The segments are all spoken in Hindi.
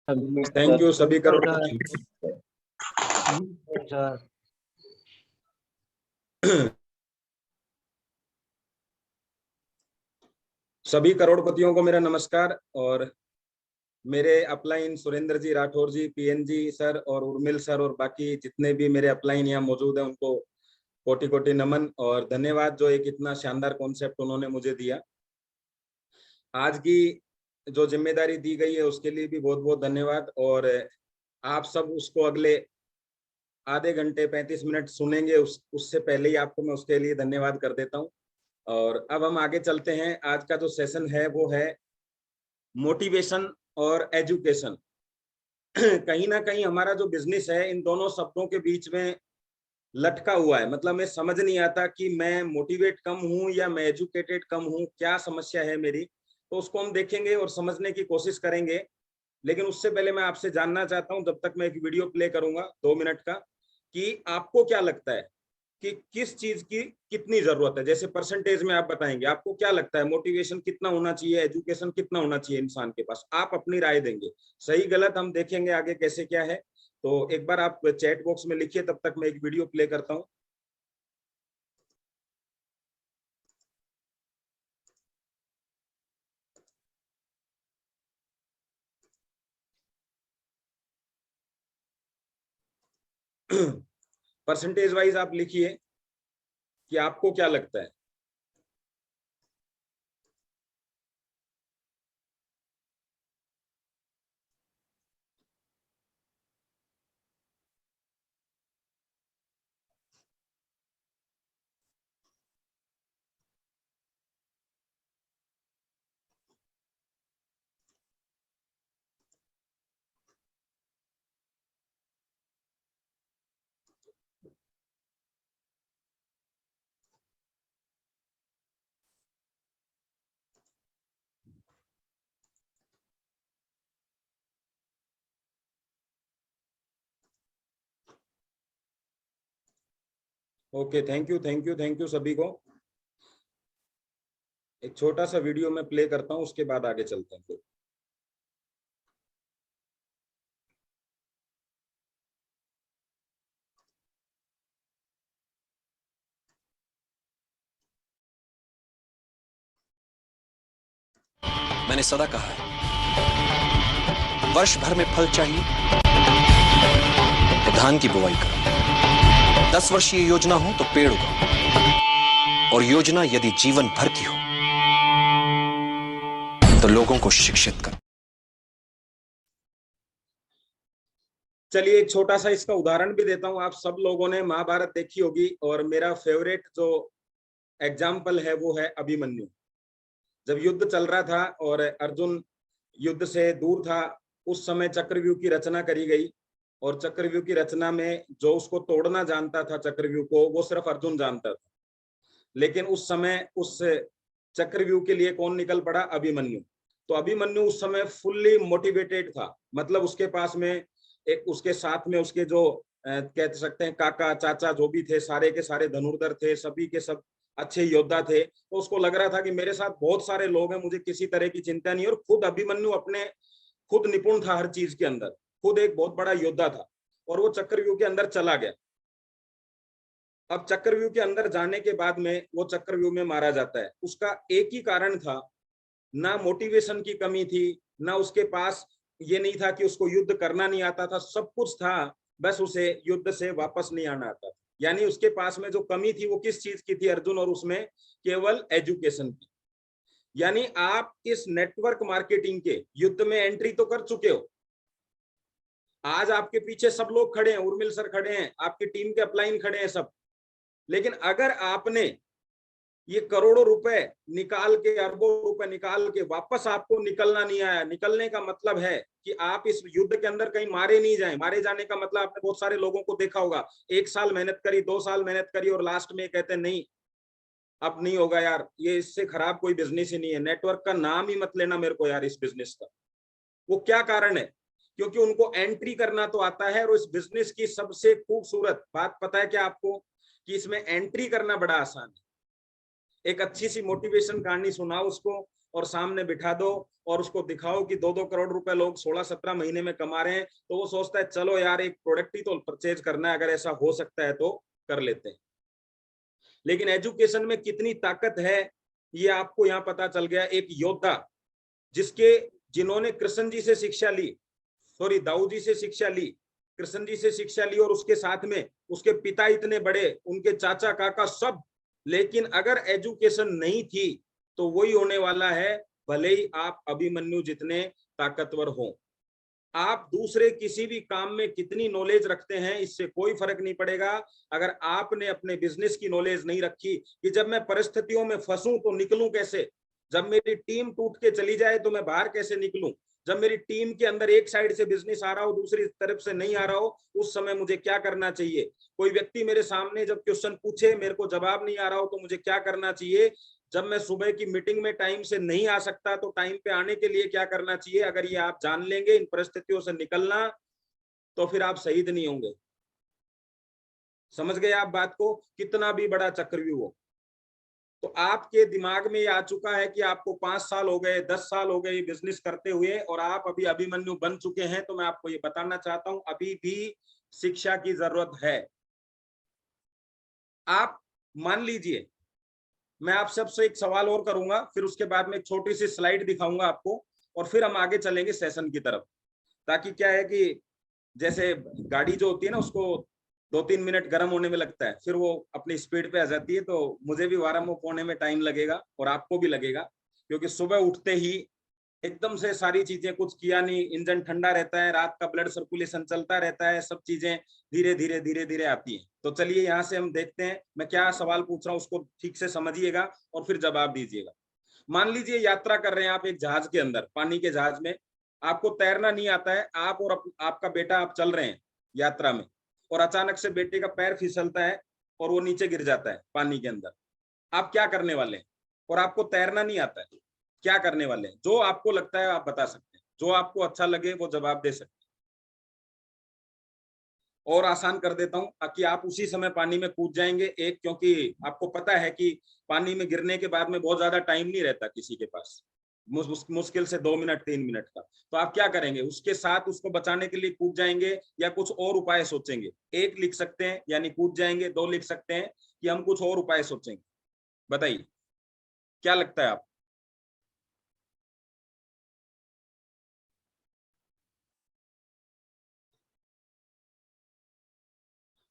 थैंक यू सभी करोड़ सभी करोड़पतियों को मेरा नमस्कार। और मेरे अपलाइन सुरेंद्र जी राठौर जी, पीएन जी सर और उर्मिल सर और बाकी जितने भी मेरे अपलाइन यहाँ मौजूद हैं उनको कोटि कोटि नमन और धन्यवाद जो एक इतना शानदार कॉन्सेप्ट उन्होंने मुझे दिया। आज की जो जिम्मेदारी दी गई है उसके लिए भी बहुत बहुत धन्यवाद। और आप सब उसको अगले आधे घंटे 35 मिनट सुनेंगे, उससे पहले ही आपको मैं उसके लिए धन्यवाद कर देता हूँ। और अब हम आगे चलते हैं। आज का जो सेशन है वो है मोटिवेशन और एजुकेशन। कहीं ना कहीं हमारा जो बिजनेस है इन दोनों शब्दों के बीच में लटका हुआ है। मतलब मैं समझ नहीं आता कि मैं मोटिवेट कम हूं या मैं एजुकेटेड कम हूं, क्या समस्या है मेरी। तो उसको हम देखेंगे और समझने की कोशिश करेंगे। लेकिन उससे पहले मैं आपसे जानना चाहता हूं, जब तक मैं एक वीडियो प्ले करूंगा 2 मिनट का, कि आपको क्या लगता है कि किस चीज की कितनी जरूरत है। जैसे परसेंटेज में आप बताएंगे आपको क्या लगता है मोटिवेशन कितना होना चाहिए, एजुकेशन कितना होना चाहिए इंसान के पास। आप अपनी राय देंगे, सही गलत हम देखेंगे आगे कैसे क्या है। तो एक बार आप चैट बॉक्स में लिखिए, तब तक मैं एक वीडियो प्ले करता हूं। परसेंटेज वाइज आप लिखिए कि आपको क्या लगता है। Okay, thank you thank you thank you सभी को। एक छोटा सा वीडियो मैं प्ले करता हूं, उसके बाद आगे चलते हैं। मैंने सदा कहा है, वर्ष भर में फल चाहिए तो धान की बुवाई करो। 10 वर्षीय योजना हो तो पेड़ उगाओ। और योजना यदि जीवन भर की हो तो लोगों को शिक्षित करो। चलिए एक छोटा सा इसका उदाहरण भी देता हूं। आप सब लोगों ने महाभारत देखी होगी और मेरा फेवरेट जो एग्जाम्पल है वो है अभिमन्यु। जब युद्ध चल रहा था और अर्जुन युद्ध से दूर था, उस समय चक्रव्यूह की रचना करी गई। और चक्रव्यूह की रचना में जो उसको तोड़ना जानता था चक्रव्यूह को, वो सिर्फ अर्जुन जानता था। लेकिन उस समय उस चक्रव्यूह के लिए कौन निकल पड़ा? अभिमन्यु। तो अभिमन्यु उस समय फुल्ली मोटिवेटेड था। मतलब उसके पास में एक, उसके साथ में उसके जो कह सकते हैं काका चाचा जो भी थे, सारे के सारे धनुर्धर थे, सभी के सब अच्छे योद्धा थे। तो उसको लग रहा था कि मेरे साथ बहुत सारे लोग हैं, मुझे किसी तरह की चिंता नहीं। और खुद अभिमन्यु अपने खुद निपुण था हर चीज के अंदर, खुद एक बहुत बड़ा योद्धा था। और वो चक्रव्यूह के अंदर चला गया। अब चक्रव्यूह के अंदर जाने के बाद में वो चक्रव्यूह में मारा जाता है। उसका एक ही कारण था, ना मोटिवेशन की कमी थी, ना उसके पास ये नहीं था कि उसको युद्ध करना नहीं आता था। सब कुछ था, बस उसे युद्ध से वापस नहीं आना आता। यानी उसके पास में जो कमी थी वो किस चीज की थी अर्जुन? और उसमें केवल एजुकेशन की। यानी आप इस नेटवर्क मार्केटिंग के युद्ध में एंट्री तो कर चुके हो। आज आपके पीछे सब लोग खड़े हैं, उर्मिल सर खड़े हैं, आपकी टीम के अपलाइन खड़े हैं सब। लेकिन अगर आपने ये करोड़ों रुपए निकाल के, अरबों रुपए निकाल के वापस आपको निकलना नहीं आया, निकलने का मतलब है कि आप इस युद्ध के अंदर कहीं मारे नहीं जाए। मारे जाने का मतलब आपने बहुत सारे लोगों को देखा होगा, 1 साल मेहनत करी, 2 साल मेहनत करी और लास्ट में कहते हैं नहीं अब नहीं होगा यार, ये इससे खराब कोई बिजनेस ही नहीं है, नेटवर्क का नाम ही मत लेना मेरे को यार इस बिजनेस का। वो क्या कारण है? क्योंकि उनको एंट्री करना तो आता है। और इस बिजनेस की सबसे खूबसूरत बात पता है क्या आपको? कि इसमें एंट्री करना बड़ा आसान है। एक अच्छी सी मोटिवेशन कहानी सुनाओ उसको और सामने बिठा दो और उसको दिखाओ कि 2-2 करोड़ रुपए लोग 16-17 महीने में कमा रहे हैं, तो वो सोचता है चलो यार एक प्रोडक्ट ही तो परचेज करना है, अगर ऐसा हो सकता है तो कर लेते हैं। लेकिन एजुकेशन में कितनी ताकत है ये आपको यहाँ पता चल गया। एक योद्धा जिन्होंने कृष्ण जी से शिक्षा ली, सॉरी दाऊ जी से शिक्षा ली, कृष्ण जी से शिक्षा ली, और उसके साथ में उसके पिता इतने बड़े, उनके चाचा काका सब, लेकिन अगर एजुकेशन नहीं थी तो वही होने वाला है, भले ही आप अभिमन्यु जितने ताकतवर हो। आप दूसरे किसी भी काम में कितनी नॉलेज रखते हैं इससे कोई फर्क नहीं पड़ेगा, अगर आपने अपने बिजनेस की नॉलेज नहीं रखी कि जब मैं परिस्थितियों में फंसूं तो निकलूं कैसे, जब मेरी टीम टूट के चली जाए तो मैं बाहर कैसे निकलूं, जब मेरी टीम के अंदर एक साइड से बिजनेस आ रहा हो दूसरी तरफ से नहीं आ रहा हो, उस समय मुझे क्या करना चाहिए। कोई व्यक्ति मेरे सामने जब क्वेश्चन पूछे, मेरे को जवाब नहीं आ रहा हो तो मुझे क्या करना चाहिए। जब मैं सुबह की मीटिंग में टाइम से नहीं आ सकता तो टाइम पे आने के लिए क्या करना चाहिए। अगर ये आप जान लेंगे इन परिस्थितियों से निकलना, तो फिर आप शहीद नहीं होंगे। समझ गए आप बात को, कितना भी बड़ा चक्रव्यूह हो। तो आपके दिमाग में ये आ चुका है कि आपको 5 साल हो गए, 10 साल हो गए बिजनेस करते हुए और आप अभी अभिमन्यु बन चुके हैं, तो मैं आपको ये बताना चाहता हूं अभी भी शिक्षा की जरूरत है। आप मान लीजिए, मैं आप सबसे एक सवाल और करूंगा, फिर उसके बाद में एक छोटी सी स्लाइड दिखाऊंगा आपको और फिर हम आगे चलेंगे सेशन की तरफ। ताकि क्या है कि जैसे गाड़ी जो होती है ना, उसको 2-3 मिनट गर्म होने में लगता है, फिर वो अपनी स्पीड पे आ जाती है, तो मुझे भी वार्म अप होने में टाइम लगेगा और आपको भी लगेगा, क्योंकि सुबह उठते ही एकदम से सारी चीजें, कुछ किया नहीं, इंजन ठंडा रहता है, रात का ब्लड सर्कुलेशन चलता रहता है, सब चीजें धीरे धीरे धीरे धीरे आती हैं। तो चलिए यहाँ से हम देखते हैं मैं क्या सवाल पूछ रहा हूँ, उसको ठीक से समझिएगा और फिर जवाब दीजिएगा। मान लीजिए यात्रा कर रहे हैं आप एक जहाज के अंदर, पानी के जहाज में, आपको तैरना नहीं आता है, आप और आपका बेटा आप चल रहे हैं यात्रा में, और अचानक से बेटे का पैर फिसलता है और वो नीचे गिर जाता है पानी के अंदर। आप क्या करने वाले हैं? और आपको तैरना नहीं आता है, क्या करने वाले हैं? जो आपको लगता है आप बता सकते हैं, जो आपको अच्छा लगे वो जवाब दे सकते हैं। और आसान कर देता हूं ताकि आप उसी समय पानी में कूद जाएंगे, एक, क्योंकि आपको पता है कि पानी में गिरने के बाद में बहुत ज्यादा टाइम नहीं रहता किसी के पास, मुश्किल से 2 मिनट 3 मिनट का। तो आप क्या करेंगे, उसके साथ उसको बचाने के लिए कूद जाएंगे या कुछ और उपाय सोचेंगे? एक लिख सकते हैं यानी कूद जाएंगे, 2 लिख सकते हैं कि हम कुछ और उपाय सोचेंगे। बताइए क्या लगता है आप?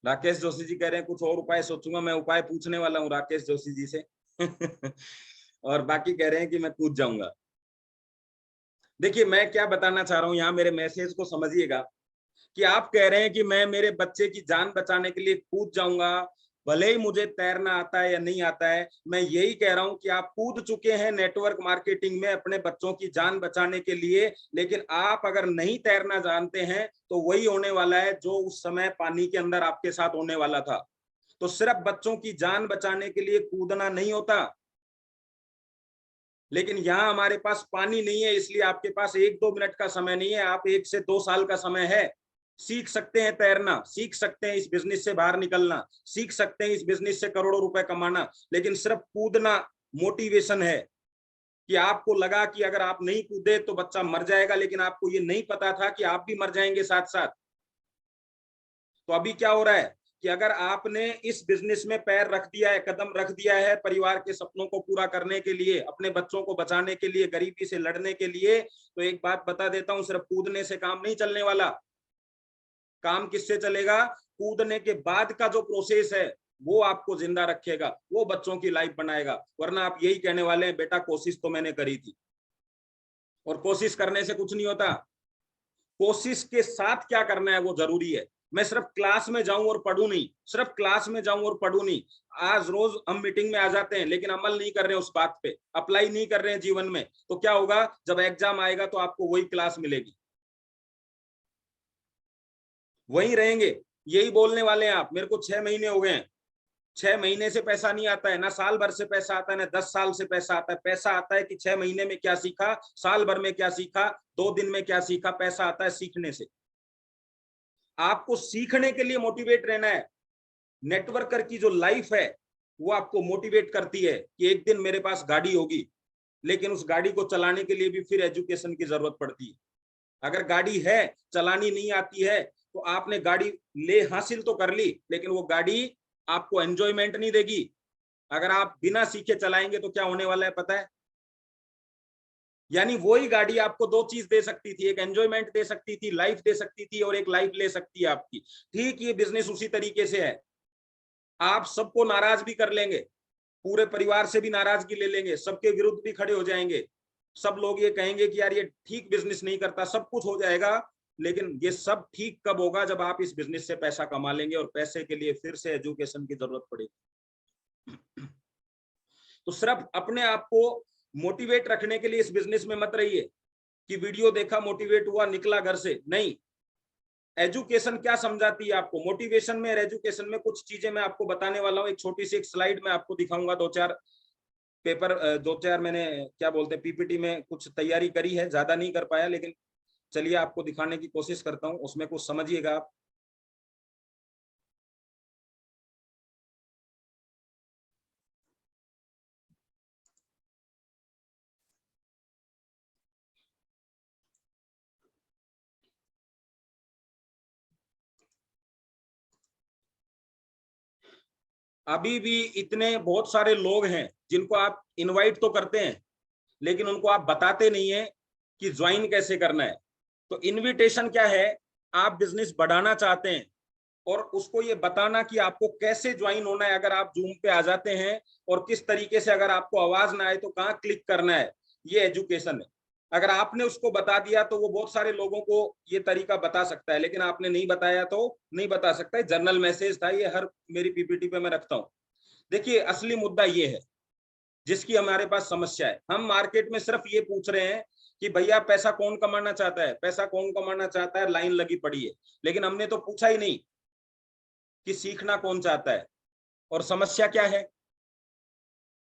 राकेश जोशी जी कह रहे हैं कुछ और उपाय सोचूंगा। मैं उपाय पूछने वाला हूँ राकेश जोशी जी से और बाकी कह रहे हैं कि मैं कूद जाऊंगा। देखिए मैं क्या बताना चाह रहा हूँ यहाँ, मेरे मैसेज को समझिएगा कि आप कह रहे हैं कि मैं मेरे बच्चे की जान बचाने के लिए कूद जाऊंगा, भले ही मुझे तैरना आता है या नहीं आता है। मैं यही कह रहा हूं कि आप कूद चुके हैं नेटवर्क मार्केटिंग में अपने बच्चों की जान बचाने के लिए, लेकिन आप अगर नहीं तैरना जानते हैं तो वही होने वाला है जो उस समय पानी के अंदर आपके साथ होने वाला था। तो सिर्फ बच्चों की जान बचाने के लिए कूदना नहीं होता, लेकिन यहाँ हमारे पास पानी नहीं है, इसलिए आपके पास 1-2 मिनट का समय नहीं है, आप 1 से 2 साल का समय है। सीख सकते हैं तैरना, सीख सकते हैं इस बिजनेस से बाहर निकलना, सीख सकते हैं इस बिजनेस से करोड़ों रुपए कमाना, लेकिन सिर्फ कूदना मोटिवेशन है। कि आपको लगा कि अगर आप नहीं कूदे तो बच्चा मर जाएगा, लेकिन आपको ये नहीं पता था कि आप भी मर जाएंगे साथ साथ। तो अभी क्या हो रहा है कि अगर आपने इस बिजनेस में पैर रख दिया है, कदम रख दिया है परिवार के सपनों को पूरा करने के लिए, अपने बच्चों को बचाने के लिए, गरीबी से लड़ने के लिए, तो एक बात बता देता हूं, सिर्फ कूदने से काम नहीं चलने वाला। काम किससे चलेगा? कूदने के बाद का जो प्रोसेस है वो आपको जिंदा रखेगा, वो बच्चों की लाइफ बनाएगा। वरना आप यही कहने वाले हैं बेटा कोशिश तो मैंने करी थी, और कोशिश करने से कुछ नहीं होता। कोशिश के साथ क्या करना है वो जरूरी है। मैं सिर्फ क्लास में जाऊं और पढ़ूं नहीं, सिर्फ क्लास में जाऊं और पढ़ूं नहीं। आज रोज हम मीटिंग में आ जाते हैं लेकिन अमल नहीं कर रहे हैं उस बात पे, अप्लाई नहीं कर रहे हैं जीवन में, तो क्या होगा? जब एग्जाम आएगा तो आपको वही क्लास मिलेगी, वहीं रहेंगे। यही बोलने वाले हैं आप, मेरे को 6 महीने हो गए हैं, 6 महीने से पैसा नहीं आता है, ना साल भर से पैसा आता है, ना 10 साल से पैसा आता है। पैसा आता है कि 6 महीने में क्या सीखा, साल भर में क्या सीखा, 2 दिन में क्या सीखा। पैसा आता है सीखने से। आपको सीखने के लिए मोटिवेट रहना है। नेटवर्कर की जो लाइफ है वो आपको मोटिवेट करती है कि एक दिन मेरे पास गाड़ी होगी, लेकिन उस गाड़ी को चलाने के लिए भी फिर एजुकेशन की जरूरत पड़ती है। अगर गाड़ी है, चलानी नहीं आती है, तो आपने गाड़ी ले हासिल तो कर ली, लेकिन वो गाड़ी आपको एंजॉयमेंट नहीं देगी। अगर आप बिना सीखे चलाएंगे तो क्या होने वाला है पता है? यानी वही गाड़ी आपको दो चीज दे सकती थी, एक एंजॉयमेंट दे सकती थी, लाइफ दे सकती थी, और एक लाइफ ले सकती है आपकी। ठीक ये बिजनेस उसी तरीके से है। आप सबको नाराज भी कर लेंगे, पूरे परिवार से भी नाराजगी ले लेंगे, सबके विरुद्ध भी खड़े हो जाएंगे, सब लोग ये कहेंगे कि यार ये ठीक बिजनेस नहीं करता, सब कुछ हो जाएगा। लेकिन ये सब ठीक कब होगा? जब आप इस बिजनेस से पैसा कमा लेंगे, और पैसे के लिए फिर से एजुकेशन की जरूरत पड़ेगी। तो सिर्फ अपने आप को मोटिवेट रखने के लिए इस बिजनेस में मत रहिए कि वीडियो देखा, मोटिवेट हुआ, निकला घर से। नहीं, एजुकेशन क्या समझाती है आपको? मोटिवेशन में और एजुकेशन में कुछ चीजें मैं आपको बताने वाला हूँ। एक छोटी सी एक स्लाइड में आपको दिखाऊंगा, दो चार मैंने क्या बोलते हैं पीपीटी में कुछ तैयारी करी है, ज्यादा नहीं कर पाया, लेकिन चलिए आपको दिखाने की कोशिश करता हूँ, उसमें कुछ समझिएगा आप। अभी भी इतने बहुत सारे लोग हैं जिनको आप इनवाइट तो करते हैं, लेकिन उनको आप बताते नहीं है कि ज्वाइन कैसे करना है। तो इनविटेशन क्या है? आप बिजनेस बढ़ाना चाहते हैं और उसको ये बताना कि आपको कैसे ज्वाइन होना है। अगर आप जूम पे आ जाते हैं, और किस तरीके से, अगर आपको आवाज ना आए तो कहाँ क्लिक करना है, ये एजुकेशन है। अगर आपने उसको बता दिया तो वो बहुत सारे लोगों को ये तरीका बता सकता है, लेकिन आपने नहीं बताया तो नहीं बता सकता है। जनरल मैसेज था ये, हर मेरी पीपीटी पे मैं रखता हूँ। देखिए असली मुद्दा ये है जिसकी हमारे पास समस्या है। हम मार्केट में सिर्फ ये पूछ रहे हैं कि भैया पैसा कौन कमाना चाहता है, पैसा कौन कमाना चाहता है, लाइन लगी पड़ी है। लेकिन हमने तो पूछा ही नहीं कि सीखना कौन चाहता है। और समस्या क्या है?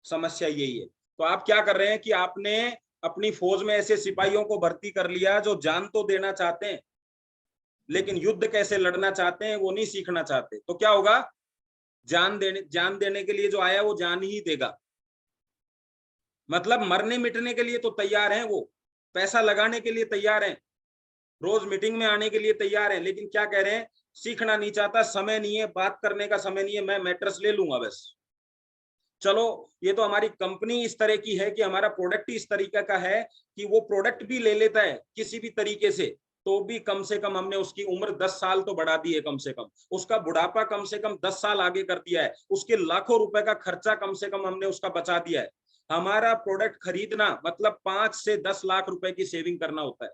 समस्या यही है। तो आप क्या कर रहे हैं कि आपने अपनी फौज में ऐसे सिपाहियों को भर्ती कर लिया जो जान तो देना चाहते हैं, लेकिन युद्ध कैसे लड़ना चाहते हैं वो नहीं सीखना चाहते। तो क्या होगा? जान देने के लिए जो आया वो जान ही देगा। मतलब मरने मिटने के लिए तो तैयार हैं वो, पैसा लगाने के लिए तैयार हैं, रोज मीटिंग में आने के लिए तैयार हैं, लेकिन क्या कह रहे हैं? सीखना नहीं चाहता, समय नहीं है, बात करने का समय नहीं है, मैं मैट्रेस ले लूंगा बस। चलो, ये तो हमारी कंपनी इस तरह की है कि हमारा प्रोडक्ट ही इस तरीके का है कि वो प्रोडक्ट भी ले लेता है किसी भी तरीके से, तो भी कम से कम हमने उसकी उम्र 10 साल तो बढ़ा दी है, कम से कम उसका बुढ़ापा कम से कम 10 साल आगे कर दिया है, उसके लाखों रुपए का खर्चा कम से कम हमने उसका बचा दिया है। हमारा प्रोडक्ट खरीदना मतलब 5 से 10 लाख रुपए की सेविंग करना होता है।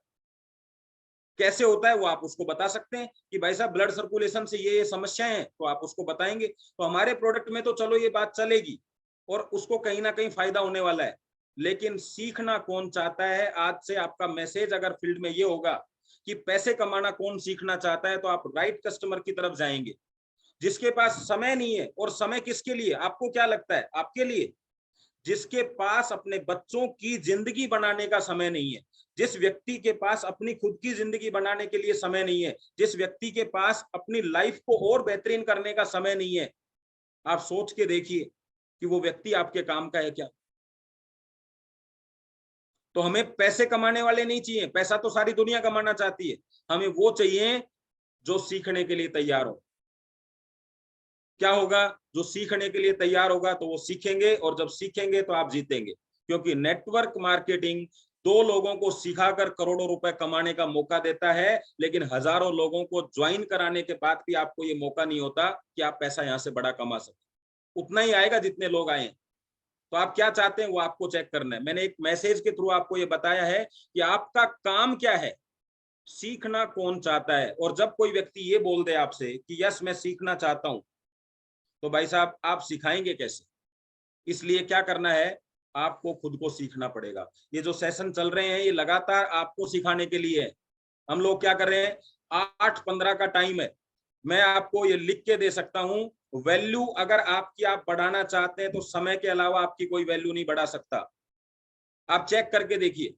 कैसे होता है वो आप उसको बता सकते हैं कि भाई साहब ब्लड सर्कुलेशन से ये समस्याएं हैं, तो आप उसको बताएंगे। तो हमारे प्रोडक्ट में तो चलो ये बात चलेगी और उसको कहीं ना कहीं फायदा होने वाला है। लेकिन सीखना कौन चाहता है? आज से आपका मैसेज अगर फील्ड में ये होगा कि पैसे कमाना कौन सीखना चाहता है, तो आप राइट कस्टमर की तरफ जाएंगे। जिसके पास समय नहीं है, और समय किसके लिए? आपको क्या लगता है? आपके लिए। जिसके पास अपने बच्चों की जिंदगी बनाने का समय नहीं है, जिस व्यक्ति के पास अपनी खुद की जिंदगी बनाने के लिए समय नहीं है, जिस व्यक्ति के पास अपनी लाइफ को और बेहतरीन करने का समय नहीं है, आप सोच के देखिए कि वो व्यक्ति आपके काम का है क्या। तो हमें पैसे कमाने वाले नहीं चाहिए, पैसा तो सारी दुनिया कमाना चाहती है, हमें वो चाहिए जो सीखने के लिए तैयार हो। क्या होगा? जो सीखने के लिए तैयार होगा तो वो सीखेंगे, और जब सीखेंगे तो आप जीतेंगे। क्योंकि नेटवर्क मार्केटिंग दो लोगों को सिखाकर करोड़ों रुपए कमाने का मौका देता है, लेकिन हजारों लोगों को ज्वाइन कराने के बाद भी आपको ये मौका नहीं होता कि आप पैसा यहां से बड़ा कमा सके। उतना ही आएगा जितने लोग आए। तो आप क्या चाहते हैं वो आपको चेक करना है। मैंने एक मैसेज के थ्रू आपको ये बताया है कि आपका काम क्या है, सीखना कौन चाहता है। और जब कोई व्यक्ति ये बोल दे आपसे कि यस मैं सीखना चाहता हूं, तो भाई साहब आप सिखाएंगे कैसे? इसलिए क्या करना है? आपको खुद को सीखना पड़ेगा। ये जो सेशन चल रहे हैं ये लगातार आपको सिखाने के लिए है। हम लोग क्या कर रहे हैं? 8-15 का टाइम है। मैं आपको ये लिख के दे सकता हूं, वैल्यू अगर आपकी आप बढ़ाना चाहते हैं तो समय के अलावा आपकी कोई वैल्यू नहीं बढ़ा सकता। आप चेक करके देखिए,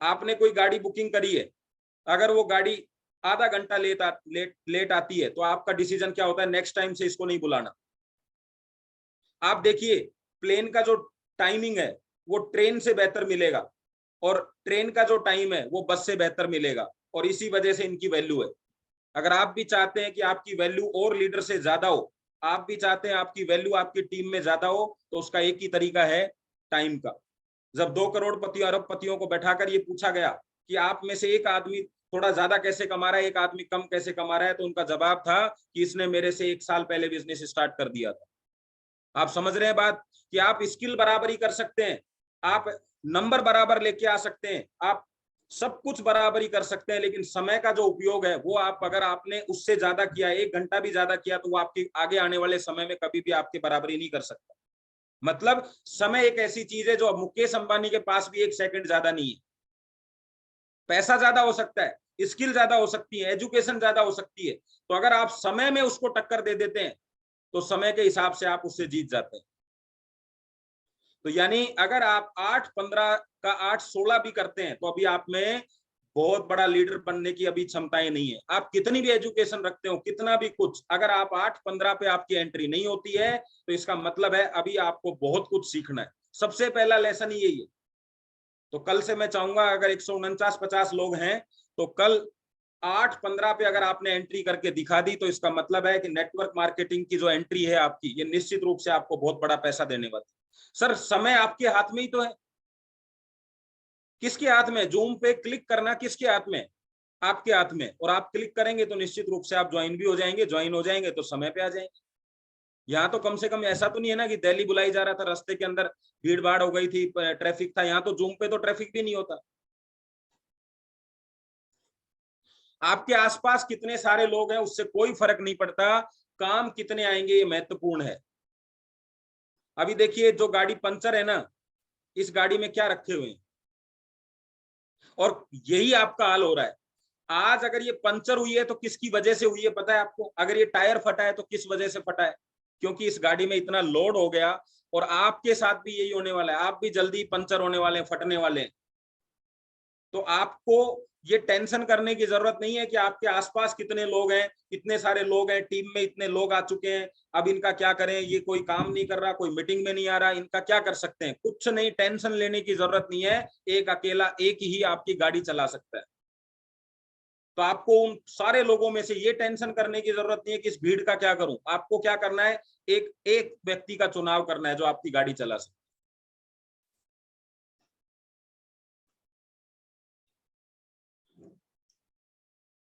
आपने कोई गाड़ी बुकिंग करी है, अगर वो गाड़ी आधा घंटा लेट आती है, तो आपका डिसीजन क्या होता है? नेक्स्ट टाइम से इसको नहीं बुलाना। आप देखिए प्लेन का जो टाइमिंग है वो ट्रेन से बेहतर मिलेगा, और ट्रेन का जो टाइम है वो बस से बेहतर मिलेगा, और इसी वजह से इनकी वैल्यू है। अगर आप भी चाहते हैं कि आपकी वैल्यू और लीडर से ज्यादा हो, आप भी चाहते हैं आपकी वैल्यू आपकी टीम में ज्यादा हो, तो उसका एक ही तरीका है, टाइम का। जब 2 करोड़पतियों अरबपतियों को बैठाकर ये पूछा गया कि आप में से एक आदमी थोड़ा ज्यादा कैसे कमा रहा है, एक आदमी कम कैसे कमा रहा है, तो उनका जवाब था कि इसने मेरे से 1 साल पहले बिजनेस स्टार्ट कर दिया था। आप समझ रहे हैं बात, कि आप स्किल बराबरी कर सकते हैं, आप नंबर बराबर लेके आ सकते हैं, आप सब कुछ बराबरी कर सकते हैं, लेकिन समय का जो उपयोग है वो आप, अगर आपने उससे ज्यादा किया, 1 घंटा भी ज्यादा किया, तो वो आपकी आगे आने वाले समय में कभी भी आपकी बराबरी नहीं कर सकता। मतलब समय एक ऐसी चीज है जो मुकेश अंबानी के पास भी 1 सेकंड ज्यादा नहीं है। पैसा ज्यादा हो सकता है, स्किल ज्यादा हो सकती है, एजुकेशन ज्यादा हो सकती है, तो अगर आप समय में उसको टक्कर दे देते हैं तो समय के हिसाब से आप उससे जीत जाते हैं। तो यानी अगर आप 8-15 का 8-16 भी करते हैं तो अभी आप में बहुत बड़ा लीडर बनने की अभी क्षमताएं नहीं है। आप कितनी भी एजुकेशन रखते हो, कितना भी कुछ, अगर आप 8-15 पे आपकी एंट्री नहीं होती है तो इसका मतलब है अभी आपको बहुत कुछ सीखना है। सबसे पहला लेसन यही है। तो कल से मैं चाहूंगा, अगर 149-50 लोग हैं तो कल 8-15 पे अगर आपने एंट्री करके दिखा दी, तो इसका मतलब है कि नेटवर्क मार्केटिंग की जो एंट्री है आपकी, ये निश्चित रूप से आपको बहुत बड़ा पैसा देने वाली है। सर समय आपके हाथ में ही तो है। किसके हाथ में? जूम पे क्लिक करना किसके हाथ में? आपके हाथ में। और आप क्लिक करेंगे तो निश्चित रूप से आप ज्वाइन भी हो जाएंगे, ज्वाइन हो जाएंगे तो समय पे आ जाएंगे। यहाँ तो कम से कम ऐसा तो नहीं है ना कि दिल्ली बुलाई जा रहा था, रास्ते के अंदर भीड़ भाड़ हो गई थी, ट्रैफिक था। यहाँ तो जूम पे तो ट्रैफिक भी नहीं होता। आपके आसपास कितने सारे लोग हैं उससे कोई फर्क नहीं पड़ता, काम कितने आएंगे ये महत्वपूर्ण है। अभी देखिए जो गाड़ी पंचर है ना, इस गाड़ी में क्या रखे हुए हैं, और यही आपका हाल हो रहा है। आज अगर ये पंचर हुई है तो किसकी वजह से हुई है पता है आपको? अगर ये टायर फटा है तो किस वजह से फटा है? क्योंकि इस गाड़ी में इतना लोड हो गया, और आपके साथ भी यही होने वाला है, आप भी जल्दी पंचर होने वाले हैं, फटने वाले हैं। तो आपको ये टेंशन करने की जरूरत नहीं है कि आपके आसपास कितने लोग हैं, इतने सारे लोग हैं, टीम में इतने लोग आ चुके हैं, अब इनका क्या करें, ये कोई काम नहीं कर रहा, कोई मीटिंग में नहीं आ रहा, इनका क्या कर सकते हैं? कुछ नहीं, टेंशन लेने की जरूरत नहीं है। एक अकेला एक ही आपकी गाड़ी चला सकता है। तो आपको उन सारे लोगों में से ये टेंशन करने की जरूरत नहीं है कि इस भीड़ का क्या करूं। आपको क्या करना है? एक एक व्यक्ति का चुनाव करना है जो आपकी गाड़ी चला सके।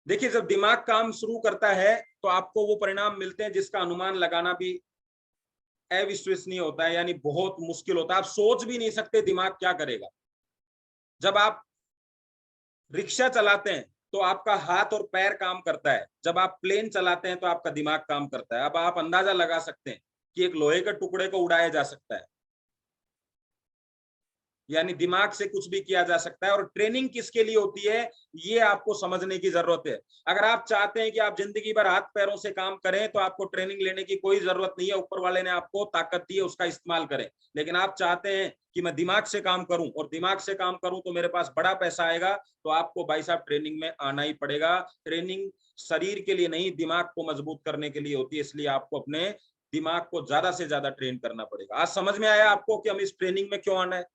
देखिए जब दिमाग काम शुरू करता है तो आपको वो परिणाम मिलते हैं जिसका अनुमान लगाना भी अविश्वसनीय होता है, यानी बहुत मुश्किल होता है। आप सोच भी नहीं सकते दिमाग क्या करेगा। जब आप रिक्शा चलाते हैं तो आपका हाथ और पैर काम करता है, जब आप प्लेन चलाते हैं तो आपका दिमाग काम करता है। अब आप अंदाजा लगा सकते हैं कि एक लोहे के टुकड़े को उड़ाया जा सकता है, यानी दिमाग से कुछ भी किया जा सकता है। और ट्रेनिंग किसके लिए होती है ये आपको समझने की जरूरत है। अगर आप चाहते हैं कि आप जिंदगी भर हाथ पैरों से काम करें तो आपको ट्रेनिंग लेने की कोई जरूरत नहीं है। ऊपर वाले ने आपको ताकत दी है, उसका इस्तेमाल करें। लेकिन आप चाहते हैं कि मैं दिमाग से काम करूं, और दिमाग से काम करूं तो मेरे पास बड़ा पैसा आएगा, तो आपको भाई साहब ट्रेनिंग में आना ही पड़ेगा। ट्रेनिंग शरीर के लिए नहीं, दिमाग को मजबूत करने के लिए होती है। इसलिए आपको अपने दिमाग को ज्यादा से ज्यादा ट्रेन करना पड़ेगा। आज समझ में आया आपको कि हम इस ट्रेनिंग में क्यों आना है?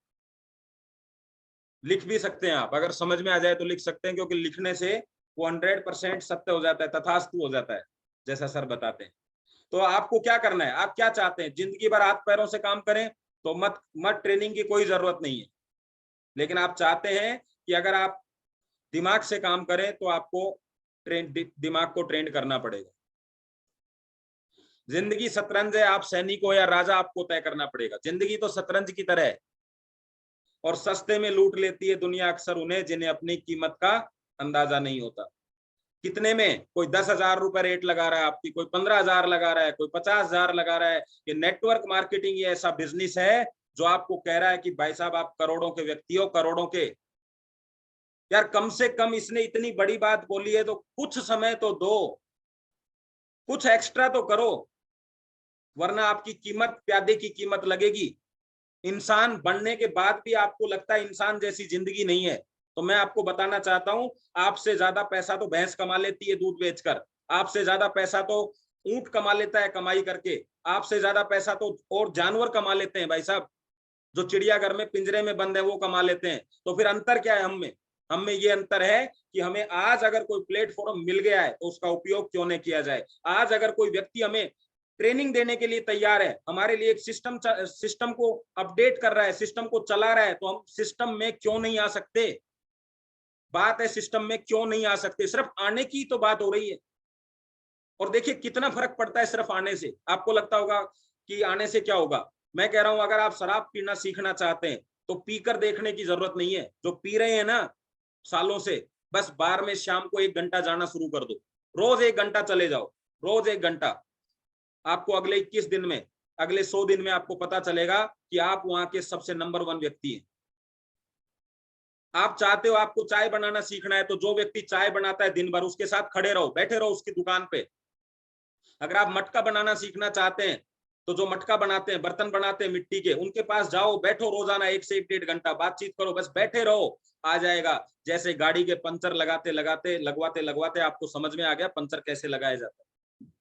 लिख भी सकते हैं आप, अगर समझ में आ जाए तो लिख सकते हैं, क्योंकि लिखने से वो 100% सत्य हो जाता है, तथास्तु हो जाता है, जैसा सर बताते हैं। तो आपको क्या करना है? आप क्या चाहते हैं? जिंदगी भर हाथ पैरों से काम करें तो मत मत ट्रेनिंग की कोई जरूरत नहीं है। लेकिन आप चाहते हैं कि अगर आप दिमाग से काम करें तो आपको दिमाग को ट्रेन करना पड़ेगा। जिंदगी शतरंज है, आप सैनिक हो या राजा, आपको तय करना पड़ेगा। जिंदगी तो शतरंज की तरह है, और सस्ते में लूट लेती है दुनिया अक्सर उन्हें जिन्हें अपनी कीमत का अंदाजा नहीं होता। कितने में? कोई 10,000 रुपए रेट लगा रहा है आपकी, कोई 15,000 लगा रहा है, कोई 50,000 लगा रहा है। ये नेटवर्क मार्केटिंग ये ऐसा बिजनेस है जो आपको कह रहा है कि भाई साहब आप करोड़ों के व्यक्ति हो, करोड़ों के। यार कम से कम इसने इतनी बड़ी बात बोली है तो कुछ समय तो दो, कुछ एक्स्ट्रा तो करो, वरना आपकी कीमत, प्यादे की कीमत लगेगी। इंसान बनने के बाद भी आपको लगता है इंसान जैसी जिंदगी नहीं है, तो मैं आपको बताना चाहता हूं, आपसे ज्यादा पैसा तो भैंस कमा लेती है दूध बेचकर, आपसे ज्यादा पैसा तो ऊंट कमा लेता है कमाई करके, आपसे ज्यादा पैसा तो और जानवर कमा लेते हैं भाई साहब। जो चिड़ियाघर में पिंजरे में बंद है वो कमा लेते हैं। तो फिर अंतर क्या है हम में ये अंतर है कि हमें आज अगर कोई प्लेटफॉर्म मिल गया है तो उसका उपयोग क्यों नहीं किया जाए। आज अगर कोई व्यक्ति हमें ट्रेनिंग देने के लिए तैयार है, हमारे लिए एक सिस्टम को अपडेट कर रहा है, सिस्टम को चला रहा है, तो हम सिस्टम में क्यों नहीं आ सकते। बात है सिस्टम में क्यों नहीं आ सकते, सिर्फ आने की तो बात हो रही है। और देखिए कितना फर्क पड़ता है सिर्फ आने से। आपको लगता होगा कि आने से क्या होगा, मैं कह रहा हूं अगर आप शराब पीना सीखना चाहते हैं तो पीकर देखने की जरूरत नहीं है। जो पी रहे हैं ना सालों से, बस बार में शाम को 1 घंटा जाना शुरू कर दो, रोज 1 घंटा चले जाओ, रोज 1 घंटा। आपको अगले 21 दिन में, अगले 100 दिन में आपको पता चलेगा कि आप वहां के सबसे नंबर 1 व्यक्ति हैं। आप चाहते हो आपको चाय बनाना सीखना है, तो जो व्यक्ति चाय बनाता है दिन भर उसके साथ खड़े रहो, बैठे रहो उसकी दुकान पे। अगर आप मटका बनाना सीखना चाहते हैं तो जो मटका बनाते हैं, बर्तन बनाते हैं मिट्टी के, उनके पास जाओ, बैठो रोजाना 1 से 1.5 घंटा बातचीत करो, बस बैठे रहो, आ जाएगा। जैसे गाड़ी के पंचर लगवाते लगवाते आपको समझ में आ गया पंचर कैसे लगाया जाता है।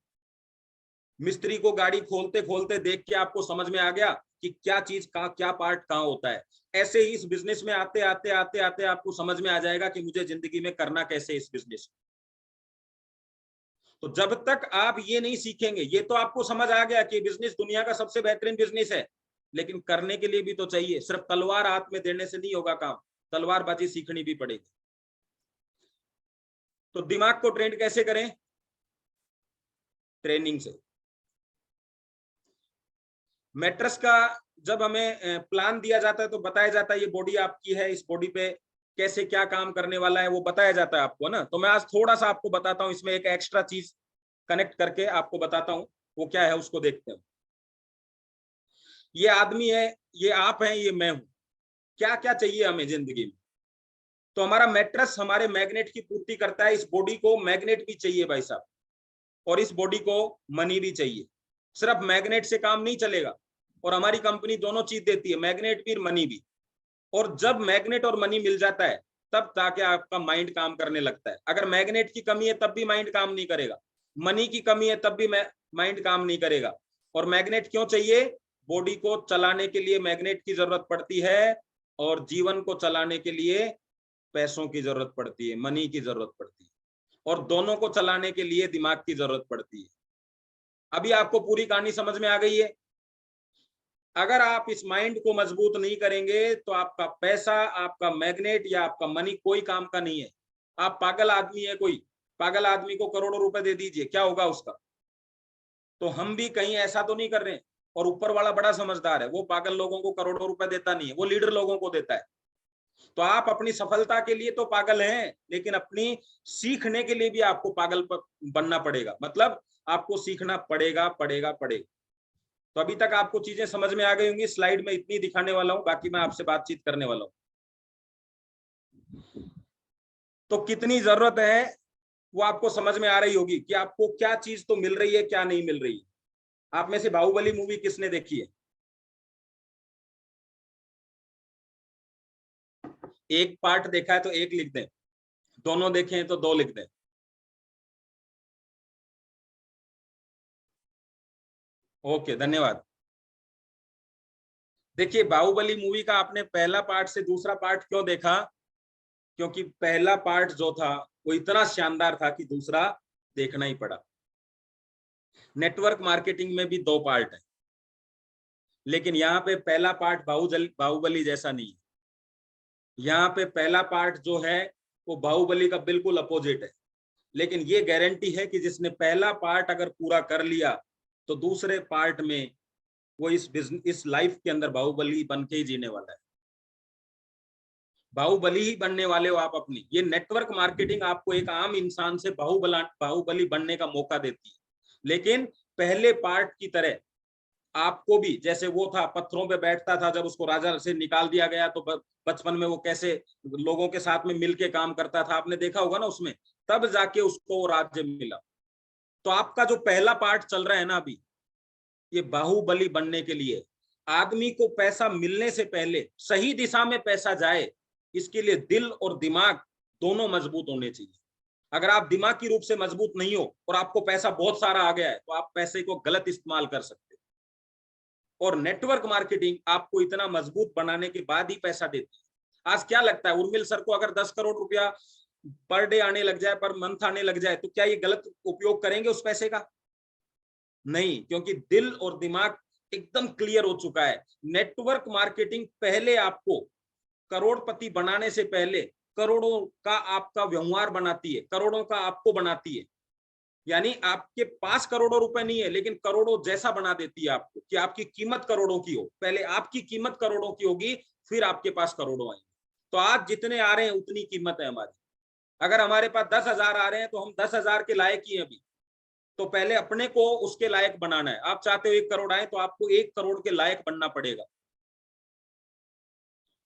मिस्त्री को गाड़ी खोलते खोलते देख के आपको समझ में आ गया कि क्या चीज का क्या पार्ट कहाँ होता है। ऐसे ही इस बिजनेस में आते आते आते आते आपको समझ में आ जाएगा कि मुझे जिंदगी में करना कैसे इस बिजनेस। तो जब तक आप ये नहीं सीखेंगे, ये तो आपको समझ आ गया कि बिजनेस दुनिया का सबसे बेहतरीन बिजनेस है, लेकिन करने के लिए भी तो चाहिए। सिर्फ तलवार हाथ में देने से नहीं होगा काम, तलवारबाजी सीखनी भी पड़ेगी। तो दिमाग को ट्रेंड कैसे करें? ट्रेनिंग से। मैट्रेस का जब हमें प्लान दिया जाता है तो बताया जाता है ये बॉडी आपकी है, इस बॉडी पे कैसे क्या काम करने वाला है वो बताया जाता है आपको ना। तो मैं आज थोड़ा सा आपको बताता हूँ, इसमें एक एक्स्ट्रा चीज कनेक्ट करके आपको बताता हूँ, वो क्या है उसको देखते हैं। ये आदमी है, ये आप हैं, ये मैं हूं। क्या क्या चाहिए हमें जिंदगी में? तो हमारा मैट्रेस हमारे मैग्नेट की पूर्ति करता है। इस बॉडी को मैग्नेट भी चाहिए भाई साहब, और इस बॉडी को मनी भी चाहिए। सिर्फ मैग्नेट से काम नहीं चलेगा, और हमारी कंपनी दोनों चीज देती है, मैग्नेट भी मनी भी। और जब मैग्नेट और मनी मिल जाता है तब जाके आपका माइंड काम करने लगता है। अगर मैग्नेट की कमी है तब भी माइंड काम नहीं करेगा, मनी की कमी है तब भी माइंड काम नहीं करेगा। और मैग्नेट क्यों चाहिए? बॉडी को चलाने के लिए मैग्नेट की जरूरत पड़ती है, और जीवन को चलाने के लिए पैसों की जरूरत पड़ती है, मनी की जरूरत पड़ती है, और दोनों को चलाने के लिए दिमाग की जरूरत पड़ती है। अभी आपको पूरी कहानी समझ में आ गई है? अगर आप इस माइंड को मजबूत नहीं करेंगे तो आपका पैसा, आपका मैग्नेट या आपका मनी कोई काम का नहीं है। आप पागल आदमी है, कोई पागल आदमी को करोड़ों रुपए दे दीजिए, क्या होगा उसका? तो हम भी कहीं ऐसा तो नहीं कर रहे हैं। और ऊपर वाला बड़ा समझदार है, वो पागल लोगों को करोड़ों रुपए देता नहीं है, वो लीडर लोगों को देता है। तो आप अपनी सफलता के लिए तो पागल हैं, लेकिन अपनी सीखने के लिए भी आपको पागल बनना पड़ेगा। मतलब आपको सीखना पड़ेगा पड़ेगा पड़ेगा। तो अभी तक आपको चीजें समझ में आ गई होंगी। स्लाइड में इतनी दिखाने वाला हूं, बाकी मैं आपसे बातचीत करने वाला हूं। तो कितनी जरूरत है वो आपको समझ में आ रही होगी कि आपको क्या चीज तो मिल रही है, क्या नहीं मिल रही है। आप में से बाहुबली मूवी किसने देखी है? एक पार्ट देखा है तो 1 लिख दें, दोनों देखे हैं तो 2 लिख दें। ओके, धन्यवाद। देखिए बाहुबली मूवी का आपने पहला पार्ट से दूसरा पार्ट क्यों देखा? क्योंकि पहला पार्ट जो था वो इतना शानदार था कि दूसरा देखना ही पड़ा। नेटवर्क मार्केटिंग में भी 2 पार्ट है, लेकिन यहाँ पे पहला पार्ट बाहुबली जैसा नहीं है। यहाँ पे पहला पार्ट जो है वो बाहुबली का बिल्कुल अपोजिट है। लेकिन ये गारंटी है कि जिसने पहला पार्ट अगर पूरा कर लिया तो दूसरे पार्ट में वो इस लाइफ के अंदर बाहुबली बन के ही जीने वाला है। बाहुबली ही बनने वाले हो आप अपनी। ये नेटवर्क मार्केटिंग आपको एक आम इंसान से बाहुबली बनने का मौका देती है। लेकिन पहले पार्ट की तरह आपको भी, जैसे वो था पत्थरों पे बैठता था, जब उसको राजा से निकाल दिया गया तो बचपन में वो कैसे लोगों के साथ में मिलके काम करता था, आपने देखा होगा ना उसमें, तब जाके उसको वो राज्य मिला। तो आपका जो पहला पार्ट चल रहा है ना अभी, ये बाहुबली बनने के लिए। आदमी को पैसा मिलने से पहले सही दिशा में पैसा जाए, इसके लिए दिल और दिमाग दोनों मजबूत होने चाहिए। अगर आप दिमाग की रूप से मजबूत नहीं हो और आपको पैसा बहुत सारा आ गया है तो आप पैसे को गलत इस्तेमाल कर सकते हो। और नेटवर्क मार्केटिंग आपको इतना मजबूत बनाने के बाद ही पैसा देती है। आज क्या लगता है उर्मिल सर को, अगर 10 करोड़ रुपया पर डे आने लग जाए, पर मंथ आने लग जाए, तो क्या ये गलत उपयोग करेंगे उस पैसे का? नहीं, क्योंकि दिल और दिमाग एकदम क्लियर हो चुका है। नेटवर्क मार्केटिंग पहले आपको करोड़पति बनाने से पहले करोड़ों का आपका व्यवहार बनाती है, करोड़ों का आपको बनाती है। यानी आपके पास करोड़ों रुपए नहीं है, लेकिन करोड़ों जैसा बना देती है आपको, कि आपकी कीमत करोड़ों की हो। पहले आपकी कीमत करोड़ों की होगी, फिर आपके पास करोड़ों आएंगे। तो आज जितने आ रहे हैं उतनी कीमत है हमारी। अगर हमारे पास 10,000 आ रहे हैं तो हम 10,000 के लायक ही हैं अभी। तो पहले अपने को उसके लायक बनाना है। आप चाहते हो 1 करोड़ आए, तो आपको 1 करोड़ के लायक बनना पड़ेगा।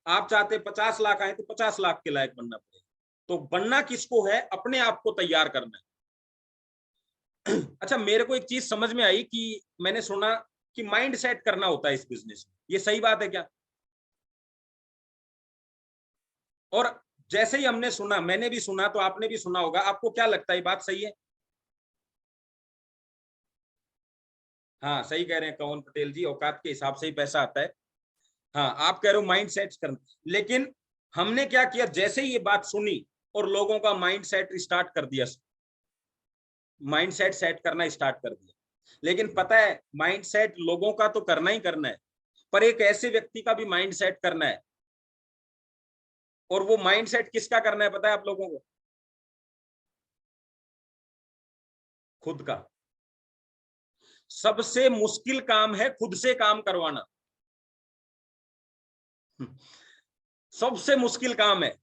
आप चाहते 50 लाख आए, तो 50 लाख के लायक बनना पड़ेगा। तो बनना किसको है? अपने आप को तैयार करना है। अच्छा, मेरे को एक चीज समझ में आई कि मैंने सुना कि माइंड सेट करना होता है इस बिजनेस में। ये सही बात है क्या? और जैसे ही हमने सुना, मैंने भी सुना, तो आपने भी सुना होगा। आपको क्या लगता है, बात सही है? हाँ, सही कह रहे हैं कौन पटेल जी, औकात के हिसाब से ही पैसा आता है। हाँ, आप कह रहे हो माइंड सेट करना, लेकिन हमने क्या किया, जैसे ही ये बात सुनी और लोगों का माइंड सेट स्टार्ट कर दिया, माइंड सेट करना स्टार्ट कर दिया। लेकिन पता है, माइंड सेट लोगों का तो करना ही करना है, पर एक ऐसे व्यक्ति का भी माइंड सेट करना है। और वो माइंड सेट किसका करना है पता है आप लोगों को? खुद का। सबसे मुश्किल काम है खुद से काम करवाना। सबसे मुश्किल काम है।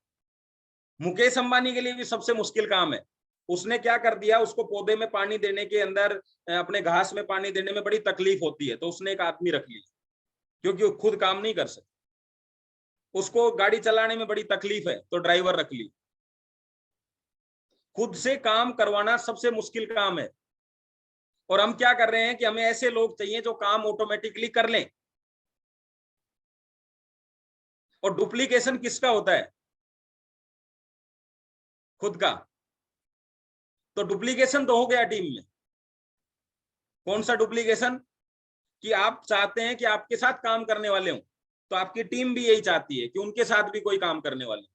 मुकेश अंबानी के लिए भी सबसे मुश्किल काम है। उसने क्या कर दिया, उसको पौधे में पानी देने के अंदर, अपने घास में पानी देने में बड़ी तकलीफ होती है, तो उसने एक आदमी रख लिया, क्योंकि वो खुद काम नहीं कर सकता। उसको गाड़ी चलाने में बड़ी तकलीफ है, तो ड्राइवर रख ली। खुद से काम करवाना सबसे मुश्किल काम है। और हम क्या कर रहे हैं कि हमें ऐसे लोग चाहिए जो काम ऑटोमेटिकली कर लें। और डुप्लीकेशन किसका होता है? खुद का। तो डुप्लीकेशन तो हो गया टीम में। कौन सा डुप्लीकेशन? कि आप चाहते हैं कि आपके साथ काम करने वाले हों, तो आपकी टीम भी यही चाहती है कि उनके साथ भी कोई काम करने वाले।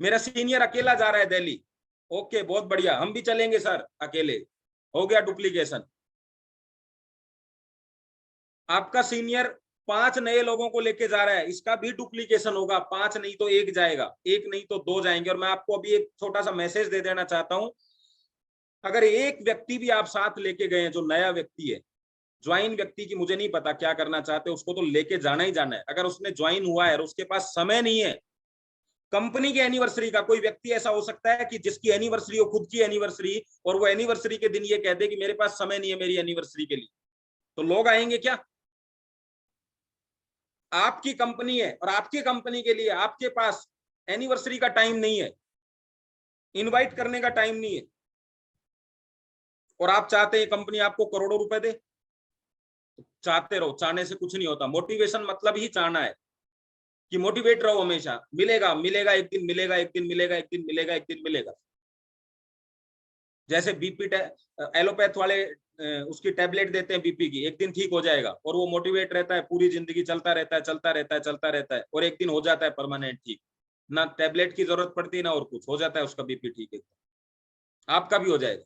मेरा सीनियर अकेला जा रहा है दिल्ली, ओके बहुत बढ़िया, हम भी चलेंगे सर अकेले, हो गया डुप्लीकेशन। आपका सीनियर 5 नए लोगों को लेके जा रहा है, इसका भी डुप्लीकेशन होगा। 5 नहीं तो 1 जाएगा, 1 नहीं तो 2 जाएंगे। और मैं आपको अभी एक छोटा सा मैसेज दे देना चाहता हूं, अगर एक व्यक्ति भी आप साथ लेके गए हैं जो नया व्यक्ति है, ज्वाइन व्यक्ति की मुझे नहीं पता क्या करना चाहते, उसको तो लेके जाना ही जाना है। अगर उसने ज्वाइन हुआ है और उसके पास समय नहीं है, कंपनी की एनिवर्सरी का, कोई व्यक्ति ऐसा हो सकता है कि जिसकी एनिवर्सरी हो, खुद की एनिवर्सरी, और वो एनिवर्सरी के दिन ये कह दे कि मेरे पास समय नहीं है मेरी एनिवर्सरी के लिए, तो लोग आएंगे क्या? आपकी कंपनी है और आपकी कंपनी के लिए आपके पास एनिवर्सरी का टाइम नहीं है, इनवाइट करने का टाइम नहीं है, और आप चाहते हैं कंपनी आपको करोड़ों रुपए दे। चाहते रहो, चाहने से कुछ नहीं होता। मोटिवेशन मतलब ही चाहना है, कि मोटिवेट रहो हमेशा। मिलेगा मिलेगा, एक दिन मिलेगा, एक दिन मिलेगा, एक दिन मिलेगा, एक दिन मिलेगा। जैसे बीपी एलोपैथ वाले उसकी टैबलेट देते हैं बीपी की, एक दिन ठीक हो जाएगा, और वो मोटिवेट रहता है, पूरी जिंदगी चलता रहता है, चलता रहता है, चलता रहता है, और एक दिन हो जाता है परमानेंट ठीक। ना टैबलेट की जरूरत पड़ती ना और कुछ, हो जाता है उसका बीपी ठीक है। आपका भी हो जाएगा।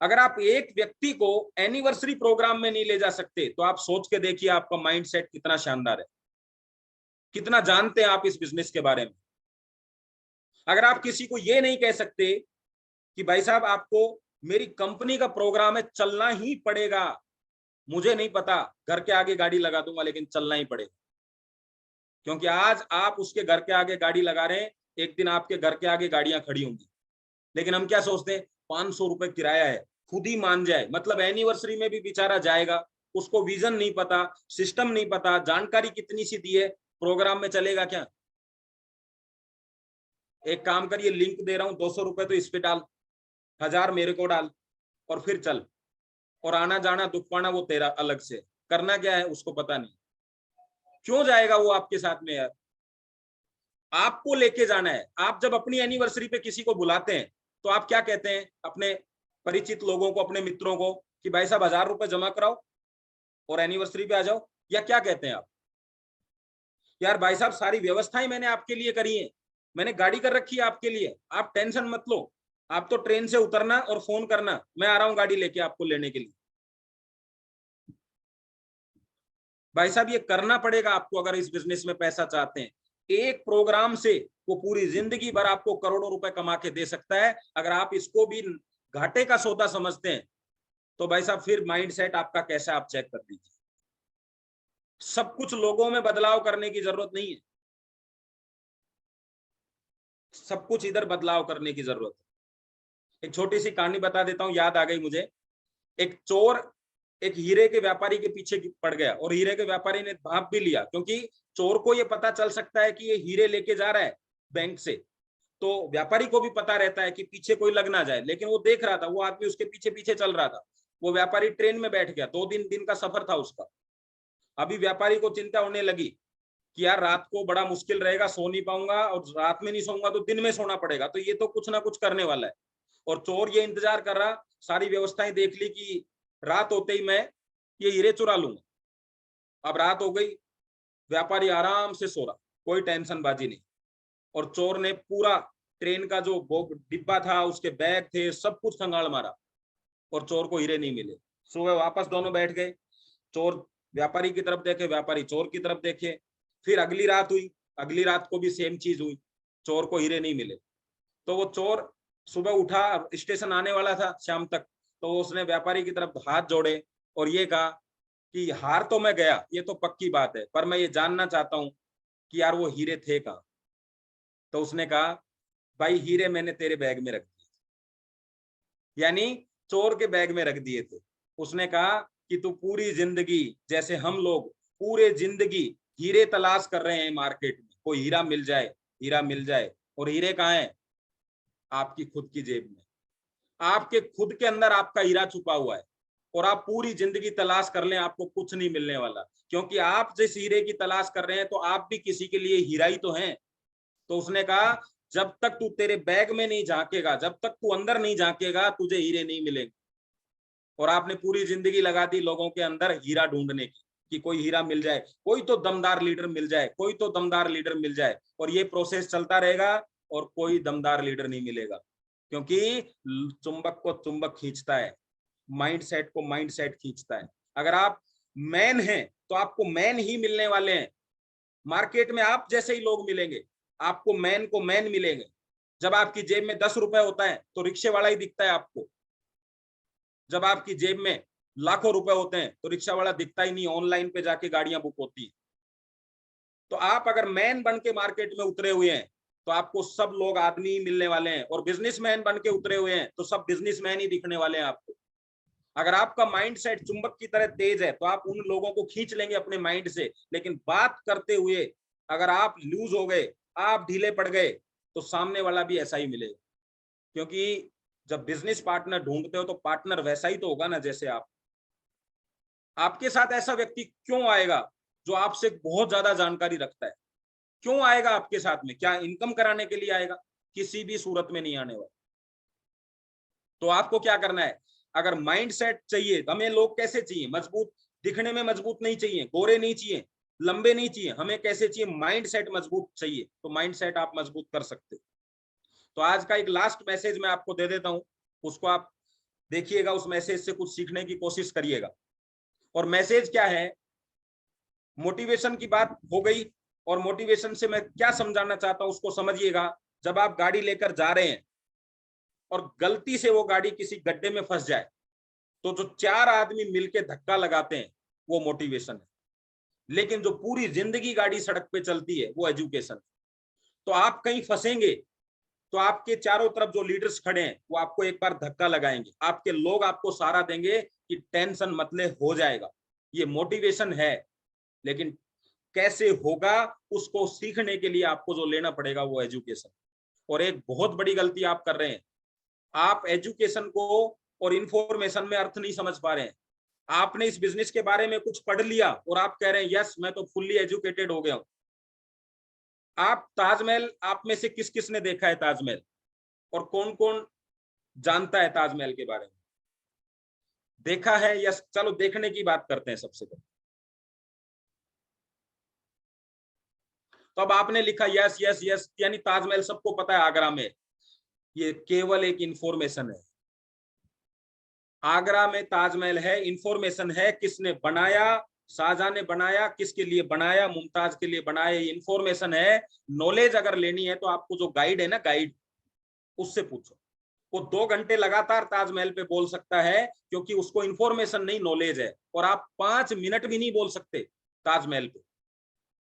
अगर आप एक व्यक्ति को एनिवर्सरी प्रोग्राम में नहीं ले जा सकते, तो आप सोच के देखिए आपका माइंडसेट कितना शानदार है, कितना जानते हैं आप इस बिजनेस के बारे में। अगर आप किसी को ये नहीं कह सकते कि भाई साहब आपको मेरी कंपनी का प्रोग्राम है, चलना ही पड़ेगा, मुझे नहीं पता, घर के आगे गाड़ी लगा दूंगा लेकिन चलना ही पड़ेगा। क्योंकि आज आप उसके घर के आगे गाड़ी लगा रहे हैं, एक दिन आपके घर के आगे गाड़ियां खड़ी होंगी। लेकिन हम क्या सोचते हैं, 500 रुपए किराया है, खुद ही मान जाए, मतलब एनिवर्सरी में भी बेचारा जाएगा, उसको विजन नहीं पता, सिस्टम नहीं पता, जानकारी कितनी सी दी है, प्रोग्राम में चलेगा क्या? एक काम करिए, लिंक दे रहा हूं, 200 रुपए तो इस पे डाल, 1000 मेरे को डाल, और फिर चल। और आना जाना दुख पाना वो तेरा अलग से, करना क्या है उसको पता नहीं। क्यों जाएगा वो आपके साथ में यार? आपको लेके जाना है। आप जब अपनी एनिवर्सरी पे किसी को बुलाते हैं, तो आप क्या कहते हैं अपने परिचित लोगों को, अपने मित्रों को, कि भाई साहब 1000 रुपए जमा कराओ, और एनिवर्सरी पे आ जाओ, या क्या कहते हैं आप? यार भाई साहब, सारी व्यवस्थाएं मैंने आपके लिए करी है, मैंने गाड़ी कर रखी है आपके लिए, आप टेंशन मत लो। आप तो ट्रेन से उतरना और फोन करना, मैं आ रहा हूं गाड़ी लेके आपको लेने के लिए। भाई साहब, ये करना पड़ेगा आपको अगर इस बिजनेस में पैसा चाहते हैं। एक प्रोग्राम से वो पूरी जिंदगी भर आपको करोड़ों रुपए कमा के दे सकता है। अगर आप इसको भी घाटे का सौदा समझते हैं तो भाई साहब फिर माइंडसेट आपका कैसा, आप चेक कर लीजिए। सब कुछ लोगों में बदलाव करने की जरूरत नहीं है, सब कुछ इधर बदलाव करने की जरूरत है। एक छोटी सी कहानी बता देता हूं, याद आ गई मुझे। एक चोर एक हीरे के व्यापारी के पीछे पड़ गया और हीरे के व्यापारी ने भाप भी लिया, क्योंकि चोर को ये पता चल सकता है कि ये हीरे लेके जा रहा है बैंक से, तो व्यापारी को भी पता रहता है कि पीछे कोई लग ना जाए। लेकिन वो देख रहा था, वो आदमी उसके पीछे पीछे चल रहा था। वो व्यापारी ट्रेन में बैठ गया, 2 दिन का सफर था उसका। अभी व्यापारी को चिंता होने लगी कि यार रात को बड़ा मुश्किल रहेगा, सो नहीं पाऊंगा, और रात में नहीं सोऊंगा तो दिन में सोना पड़ेगा, तो ये तो कुछ ना कुछ करने वाला है। और चोर ये इंतजार कर रहा, सारी व्यवस्थाएं देख ली कि रात होते ही मैं ये हीरे चुरा लूंगा। अब रात हो गई, व्यापारी आराम से सो रहा, कोई टेंशन बाजी नहीं। और चोर ने पूरा ट्रेन का जो डिब्बा था, उसके बैग थे, सब कुछ खंगाल मारा, और चोर को हीरे नहीं मिले। सुबह वापस दोनों बैठ गए, चोर व्यापारी की तरफ देखे, व्यापारी चोर की तरफ देखे। फिर अगली रात हुई, अगली रात को भी सेम चीज हुई, चोर को हीरे नहीं मिले। तो वो चोर सुबह उठा, स्टेशन आने वाला था शाम तक, तो उसने व्यापारी की तरफ हाथ जोड़े और ये कहा कि हार तो मैं गया, ये तो पक्की बात है, पर मैं ये जानना चाहता हूं कि यार वो हीरे थे कहाँ। तो उसने कहा, भाई हीरे मैंने तेरे बैग में रख दिए, यानी चोर के बैग में रख दिए थे। उसने कहा कि तू पूरी जिंदगी, जैसे हम लोग पूरे जिंदगी हीरे तलाश कर रहे हैं मार्केट में, कोई हीरा मिल जाए, हीरा मिल जाए, और हीरे कहाँ है? आपकी खुद की जेब में, आपके खुद के अंदर आपका हीरा छुपा हुआ है। और आप पूरी जिंदगी तलाश कर लें, आपको कुछ नहीं मिलने वाला, क्योंकि आप जिस हीरे की तलाश कर रहे हैं तो आप भी किसी के लिए हीरा ही तो हैं। तो उसने कहा, जब तक तू तेरे बैग में नहीं झांकेगा, जब तक तू अंदर नहीं झांकेगा, तुझे हीरे नहीं मिलेंगे। और आपने पूरी जिंदगी लगा दी लोगों के अंदर हीरा ढूंढने की, कि कोई हीरा मिल जाए, कोई तो दमदार लीडर मिल जाए, कोई तो दमदार लीडर मिल जाए। और ये प्रोसेस चलता रहेगा और कोई दमदार लीडर नहीं मिलेगा, क्योंकि चुंबक को चुंबक खींचता है, माइंडसेट को माइंडसेट खींचता है। अगर आप मैन हैं तो आपको मैन ही मिलने वाले हैं। मार्केट में आप जैसे ही लोग मिलेंगे, आपको मैन को मैन मिलेंगे। जब आपकी जेब में 10 रुपए होता है तो रिक्शे वाला ही दिखता है आपको। जब आपकी जेब में लाखों रुपए होते हैं तो रिक्शा वाला दिखता ही नहीं, ऑनलाइन पे जाके गाड़ियां बुक होती है। तो आप अगर मैन बन के मार्केट में उतरे हुए हैं तो आपको सब लोग आदमी ही मिलने वाले हैं, और बिजनेसमैन बन के उतरे हुए हैं तो सब बिजनेसमैन ही दिखने वाले हैं आपको। अगर आपका माइंडसेट चुंबक की तरह तेज है तो आप उन लोगों को खींच लेंगे अपने माइंड से। लेकिन बात करते हुए अगर आप लूज हो गए, आप ढीले पड़ गए, तो सामने वाला भी ऐसा ही मिलेगा। क्योंकि जब बिजनेस पार्टनर ढूंढते हो तो पार्टनर वैसा ही तो होगा ना जैसे आप। आपके साथ ऐसा व्यक्ति क्यों आएगा जो आपसे बहुत ज्यादा जानकारी रखता है? क्यों आएगा आपके साथ में? क्या इनकम कराने के लिए आएगा? किसी भी सूरत में नहीं आने वाला। तो आपको क्या करना है? अगर माइंड सेट चाहिए, हमें लोग कैसे चाहिए? मजबूत, दिखने में मजबूत नहीं चाहिए, गोरे नहीं चाहिए, लंबे नहीं चाहिए, हमें कैसे चाहिए? माइंड सेट मजबूत चाहिए। तो माइंड सेट आप मजबूत कर सकते हो। तो आज का एक लास्ट मैसेज मैं आपको दे देता हूं, उसको आप देखिएगा, उस मैसेज से कुछ सीखने की कोशिश करिएगा। और मैसेज क्या है? मोटिवेशन की बात हो गई, और मोटिवेशन से मैं क्या समझाना चाहता हूं उसको समझिएगा। जब आप गाड़ी लेकर जा रहे हैं और गलती से वो गाड़ी किसी गड्ढे में फंस जाए, तो जो 4 आदमी मिलके धक्का लगाते हैं वो मोटिवेशन है। लेकिन जो पूरी जिंदगी गाड़ी सड़क पे चलती है वो एजुकेशन है। तो आप कहीं फंसेंगे तो आपके चारों तरफ जो लीडर्स खड़े हैं वो आपको एक बार धक्का लगाएंगे, आपके लोग आपको सहारा देंगे कि टेंशन मत ले, हो जाएगा। ये मोटिवेशन है। लेकिन कैसे होगा उसको सीखने के लिए आपको जो लेना पड़ेगा वो एजुकेशन। और एक बहुत बड़ी गलती आप कर रहे हैं, आप एजुकेशन को और इंफॉर्मेशन में अर्थ नहीं समझ पा रहे हैं। आपने इस बिजनेस के बारे में कुछ पढ़ लिया और आप कह रहे हैं यस मैं तो फुल्ली एजुकेटेड हो गया हूं। आप ताजमहल, आप में से किस किस ने देखा है ताजमहल? और कौन कौन जानता है ताजमहल के बारे में? देखा है या चलो देखने की बात करते हैं सबसे पहले। तो अब आपने लिखा यस यस यस, यानी ताजमहल सबको पता है आगरा में। ये केवल एक इंफॉर्मेशन है। आगरा में ताजमहल है, इंफॉर्मेशन है। किसने बनाया? शाहजहां ने बनाया। किसके लिए बनाया? मुमताज के लिए बनाया। इंफॉर्मेशन है। नॉलेज अगर लेनी है तो आपको जो गाइड है ना, गाइड, उससे पूछो। वो 2 घंटे लगातार ताजमहल पे बोल सकता है, क्योंकि उसको इंफॉर्मेशन नहीं, नॉलेज है। और आप 5 मिनट भी नहीं बोल सकते ताजमहल पे।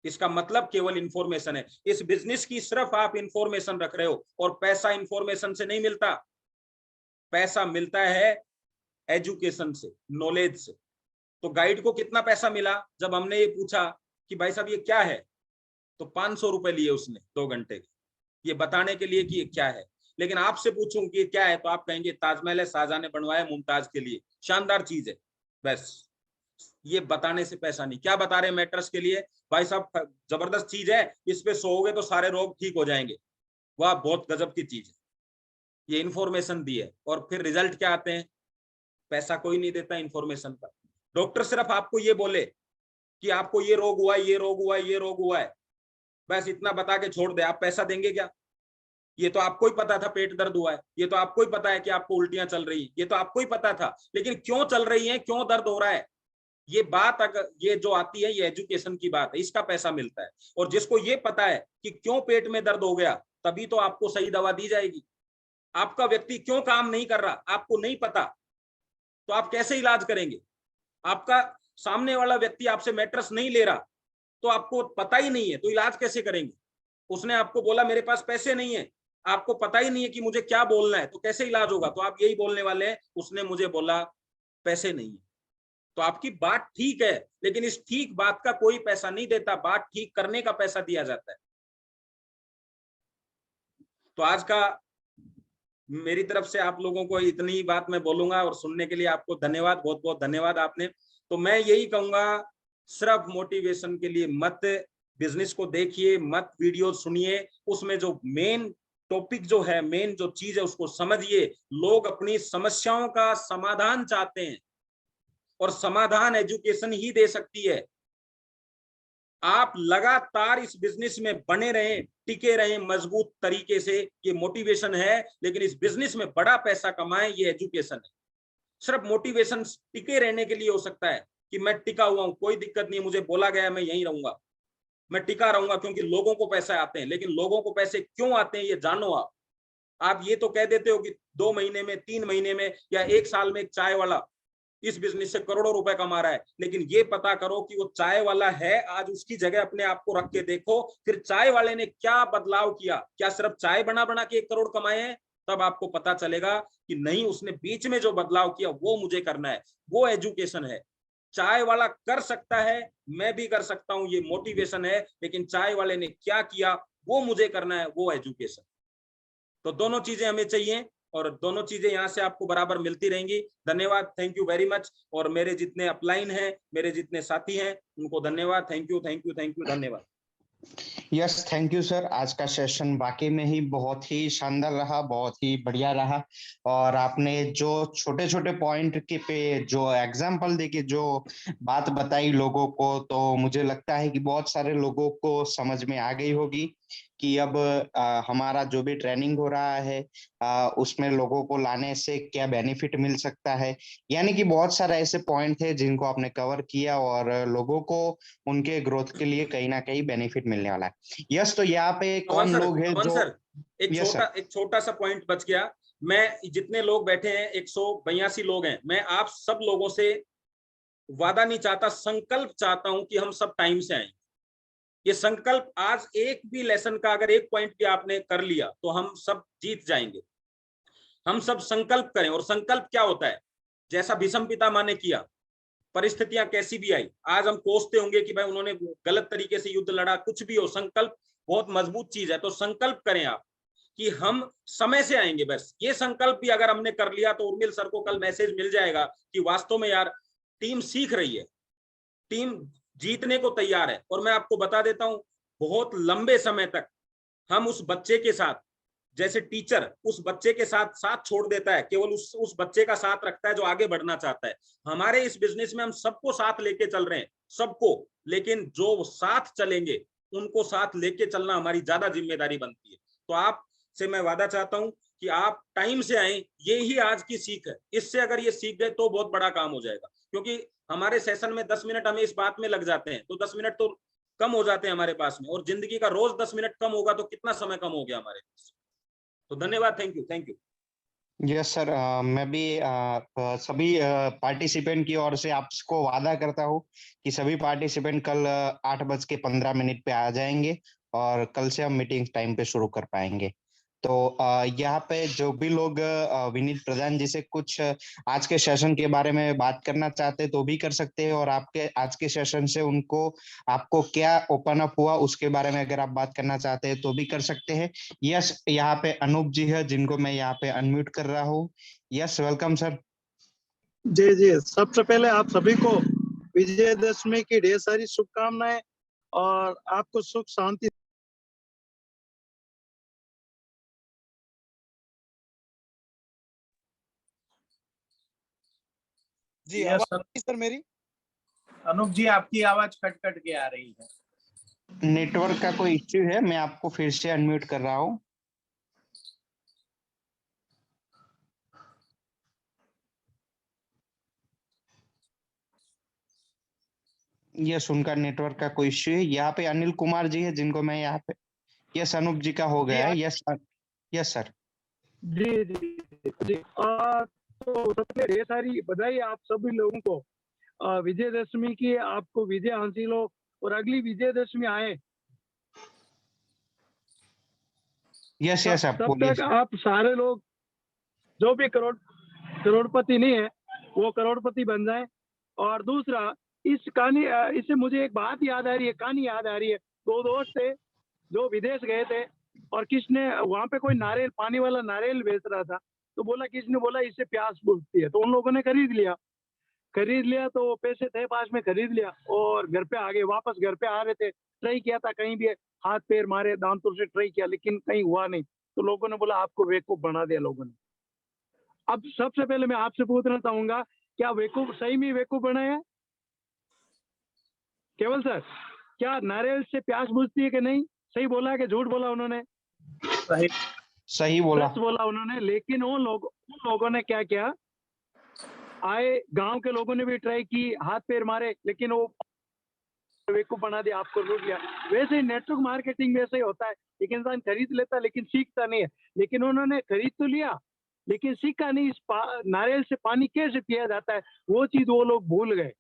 इसका मतलब केवल इंफॉर्मेशन है। इस बिजनेस की सिर्फ आप इंफॉर्मेशन रख रहे हो, और पैसा इंफॉर्मेशन से नहीं मिलता। पैसा मिलता है एजुकेशन से, नॉलेज से। तो गाइड को कितना पैसा मिला जब हमने ये पूछा कि भाई साहब ये क्या है? तो 500 रुपए लिए उसने 2 घंटे के, ये बताने के लिए कि ये क्या है। लेकिन आपसे पूछूं कि ये क्या है, तो आप कहेंगे ताजमहल है, शाहजहां ने बनवाया मुमताज के लिए, शानदार चीज है। बस ये बताने से पैसा नहीं। क्या बता रहे हैं मैट्रेस के लिए? भाई साहब जबरदस्त चीज है, इस पे सोओगे तो सारे रोग ठीक हो जाएंगे। वाह, बहुत गजब की चीज है। ये इंफॉर्मेशन दी है, और फिर रिजल्ट क्या आते हैं? पैसा कोई नहीं देता इंफॉर्मेशन का। डॉक्टर सिर्फ आपको ये बोले कि आपको ये रोग हुआ है, ये रोग हुआ है, ये रोग हुआ है, बस इतना बता के छोड़ दे, आप पैसा देंगे क्या? ये तो आपको ही पता था पेट दर्द हुआ है, ये तो आपको ही पता है कि आपको उल्टियां चल रही है, ये तो आपको ही पता था। लेकिन क्यों चल रही है, क्यों दर्द हो रहा है, ये बात अगर ये जो आती है, ये एजुकेशन की बात है, इसका पैसा मिलता है। और जिसको ये पता है कि क्यों पेट में दर्द हो गया, तभी तो आपको सही दवा दी जाएगी। आपका व्यक्ति क्यों काम नहीं कर रहा, आपको नहीं पता, तो आप कैसे इलाज करेंगे? आपका सामने वाला व्यक्ति आपसे मैट्रेस नहीं ले रहा, तो आपको पता ही नहीं है, तो इलाज कैसे करेंगे? उसने आपको बोला मेरे पास पैसे नहीं है, आपको पता ही नहीं है कि मुझे क्या बोलना है, तो कैसे इलाज होगा? तो आप यही बोलने वाले हैं, उसने मुझे बोला पैसे नहीं है। तो आपकी बात ठीक है, लेकिन इस ठीक बात का कोई पैसा नहीं देता, बात ठीक करने का पैसा दिया जाता है। तो आज का मेरी तरफ से आप लोगों को इतनी ही बात मैं बोलूंगा, और सुनने के लिए आपको धन्यवाद, बहुत बहुत धन्यवाद आपने। तो मैं यही कहूंगा, सिर्फ मोटिवेशन के लिए मत बिजनेस को देखिए, मत वीडियो सुनिए, उसमें जो मेन टॉपिक जो है, मेन जो चीज है, उसको समझिए। लोग अपनी समस्याओं का समाधान चाहते हैं, और समाधान एजुकेशन ही दे सकती है। आप लगातार इस बिजनेस में बने रहें, टिके रहें मजबूत तरीके से, ये मोटिवेशन है। लेकिन इस बिजनेस में बड़ा पैसा कमाएं, ये एजुकेशन है। सिर्फ मोटिवेशन टिके रहने के लिए हो सकता है कि मैं टिका हुआ हूं, कोई दिक्कत नहीं, मुझे बोला गया मैं यहीं रहूंगा, मैं टिका रहूंगा, क्योंकि लोगों को पैसे आते हैं। लेकिन लोगों को पैसे क्यों आते हैं, ये जानो। आप ये तो कह देते हो कि 2 महीने में, 3 महीने में, या 1 साल में एक चाय वाला इस बिजनेस से करोड़ों रुपए कमा रहा है। लेकिन ये पता करो कि वो चाय वाला है, आज उसकी जगह अपने आप को रख के देखो, फिर चाय वाले ने क्या बदलाव किया, क्या सिर्फ चाय बना बना के 1 करोड़ कमाए हैं? तब आपको पता चलेगा कि नहीं, उसने बीच में जो बदलाव किया वो मुझे करना है। वो एजुकेशन है। चाय वाला कर सकता है, मैं भी कर सकता हूं, ये मोटिवेशन है। लेकिन चाय वाले ने क्या किया, वो मुझे करना है, वो एजुकेशन। तो दोनों चीजें हमें चाहिए, और दोनों चीजें यहाँ से आपको बराबर मिलती रहेंगी। धन्यवाद, थैंक यू वेरी मच। और मेरे जितने अपलाइन हैं, मेरे जितने साथी हैं, उनको धन्यवाद, thank you thank you thank you, धन्यवाद। Yes, thank you sir. आज का सेशन वाकई में ही बहुत ही शानदार रहा, बहुत ही बढ़िया रहा। और आपने जो छोटे छोटे पॉइंट के पे जो एग्जाम्पल देके जो बात बताई लोगों को, तो मुझे लगता है कि बहुत सारे लोगों को समझ में आ गई होगी कि अब हमारा जो भी ट्रेनिंग हो रहा है उसमें लोगों को लाने से क्या बेनिफिट मिल सकता है। यानी कि बहुत सारे ऐसे पॉइंट थे जिनको आपने कवर किया, और लोगों को उनके ग्रोथ के लिए कहीं ना कहीं बेनिफिट मिलने वाला है। यस, तो यहाँ पे कौन लोग हैं पवन जो। Sir, yes sir. एक छोटा सा पॉइंट बच गया। मैं जितने लोग बैठे हैं, 182 लोग हैं, मैं आप सब लोगों से वादा नहीं चाहता, संकल्प चाहता हूं कि हम सब टाइम से आए। ये संकल्प, आज एक भी लेसन का अगर एक पॉइंट भी आपने कर लिया तो हम सब जीत जाएंगे। हम सब संकल्प करें। और संकल्प क्या होता है? जैसा भीष्म पितामह ने किया, परिस्थितियां कैसी भी आई, आज हम कोसते होंगे कि भाई उन्होंने गलत तरीके से युद्ध लड़ा, कुछ भी हो, संकल्प बहुत मजबूत चीज है। तो संकल्प करें आप कि हम समय से आएंगे। बस ये संकल्प भी अगर हमने कर लिया, तो उर्मिल सर को कल मैसेज मिल जाएगा कि वास्तव में यार टीम सीख रही है, टीम जीतने को तैयार है। और मैं आपको बता देता हूं, बहुत लंबे समय तक हम उस बच्चे के साथ, जैसे टीचर उस बच्चे के साथ साथ छोड़ देता है, केवल उस बच्चे का साथ रखता है जो आगे बढ़ना चाहता है, हमारे इस बिजनेस में हम सबको साथ लेके चल रहे हैं, सबको, लेकिन जो साथ चलेंगे उनको साथ लेके चलना हमारी ज्यादा जिम्मेदारी बनती है। तो आप से मैं वादा चाहता हूं कि आप टाइम से आए, ये ही आज की सीख है। इससे अगर ये सीख गए तो बहुत बड़ा काम हो जाएगा, क्योंकि हमारे सेशन में 10 मिनट हमें इस बात में लग जाते हैं, तो 10 मिनट तो कम हो जाते हैं हमारे पास में, और जिंदगी का रोज 10 मिनट कम होगा तो कितना समय कम हो गया हमारे पास। तो धन्यवाद, thank you, thank you. Yes sir, मैं भी सभी पार्टिसिपेंट की ओर से आपको वादा करता हूँ कि सभी पार्टिसिपेंट कल 8:15 पे आ जाएंगे और कल से हम मीटिंग टाइम पे शुरू कर पाएंगे। तो यहाँ पे जो भी लोग विनीत प्रधान जी से कुछ आज के सेशन के बारे में बात करना चाहते हैं तो भी कर सकते हैं, और आपके आज के सेशन से उनको आपको क्या ओपन अप हुआ उसके बारे में अगर आप बात करना चाहते हैं तो भी कर सकते हैं। यस, यहाँ पे अनूप जी है जिनको मैं यहाँ पे अनम्यूट कर रहा हूँ। Yes, welcome sir. जी जी, सबसे पहले आप सभी को विजयदशमी की ढेर सारी शुभकामनाएं और आपको सुख शांति। जी आवाज सर मेरी? अनूप जी आपकी आवाज कट कट के आ रही है। नेटवर्क का कोई इश्यू है, मैं आपको फिर से अनम्यूट कर रहा हूँ। यस, उनका नेटवर्क का कोई इश्यू है। यहाँ पे अनिल कुमार जी है जिनको मैं यहाँ पे, यस अनूप जी का हो गया है। Yes yes sir. जी जी जी, तो सबसे ढेर सारी बधाई आप सभी लोगों को विजयदशमी की। आपको विजय हासिल हो और अगली विजयदशमी आए। यस यस, आप तब बोलिए। तक आप सारे लोग जो भी करोड़पति नहीं है वो करोड़पति बन जाए। और दूसरा, इस कहानी इससे मुझे एक बात याद आ रही है, कहानी याद आ रही है। दो दोस्त थे जो विदेश गए थे और किसने वहां पे कोई नारियल, पानी वाला नारियल बेच रहा था, तो बोला, किसने बोला इससे प्यास बुझती है, तो उन लोगों ने खरीद लिया तो पैसे थे पास में, खरीद लिया और घर पे आ गए। वापस घर पे आ रहे थे, ट्राई किया था, कहीं भी हाथ पैर मारे, दांतों से ट्राई किया, लेकिन कहीं हुआ नहीं। तो लोगों ने बोला आपको बेवकूफ बना दिया लोगों ने। अब सबसे पहले मैं आपसे पूछना चाहूंगा, क्या बेवकूफ सही में बेवकूफ बनाया केवल सर? क्या नारियल से प्यास बुझती है कि नहीं? सही बोला कि झूठ बोला उन्होंने? सही बोला। सच बोला उन्होंने। लेकिन उन लोगों ने क्या किया, आए गांव के लोगों ने भी ट्राई की, हाथ पैर मारे, लेकिन वो बेवकूफ बना दिया, आपको लूट लिया। वैसे ही नेटवर्क मार्केटिंग में ऐसे ही होता है, एक इंसान खरीद लेता है लेकिन सीखता नहीं है। लेकिन उन्होंने खरीद तो लिया लेकिन सीखा नहीं, इस नारियल से पानी कैसे पिया जाता है वो चीज वो लोग भूल गए,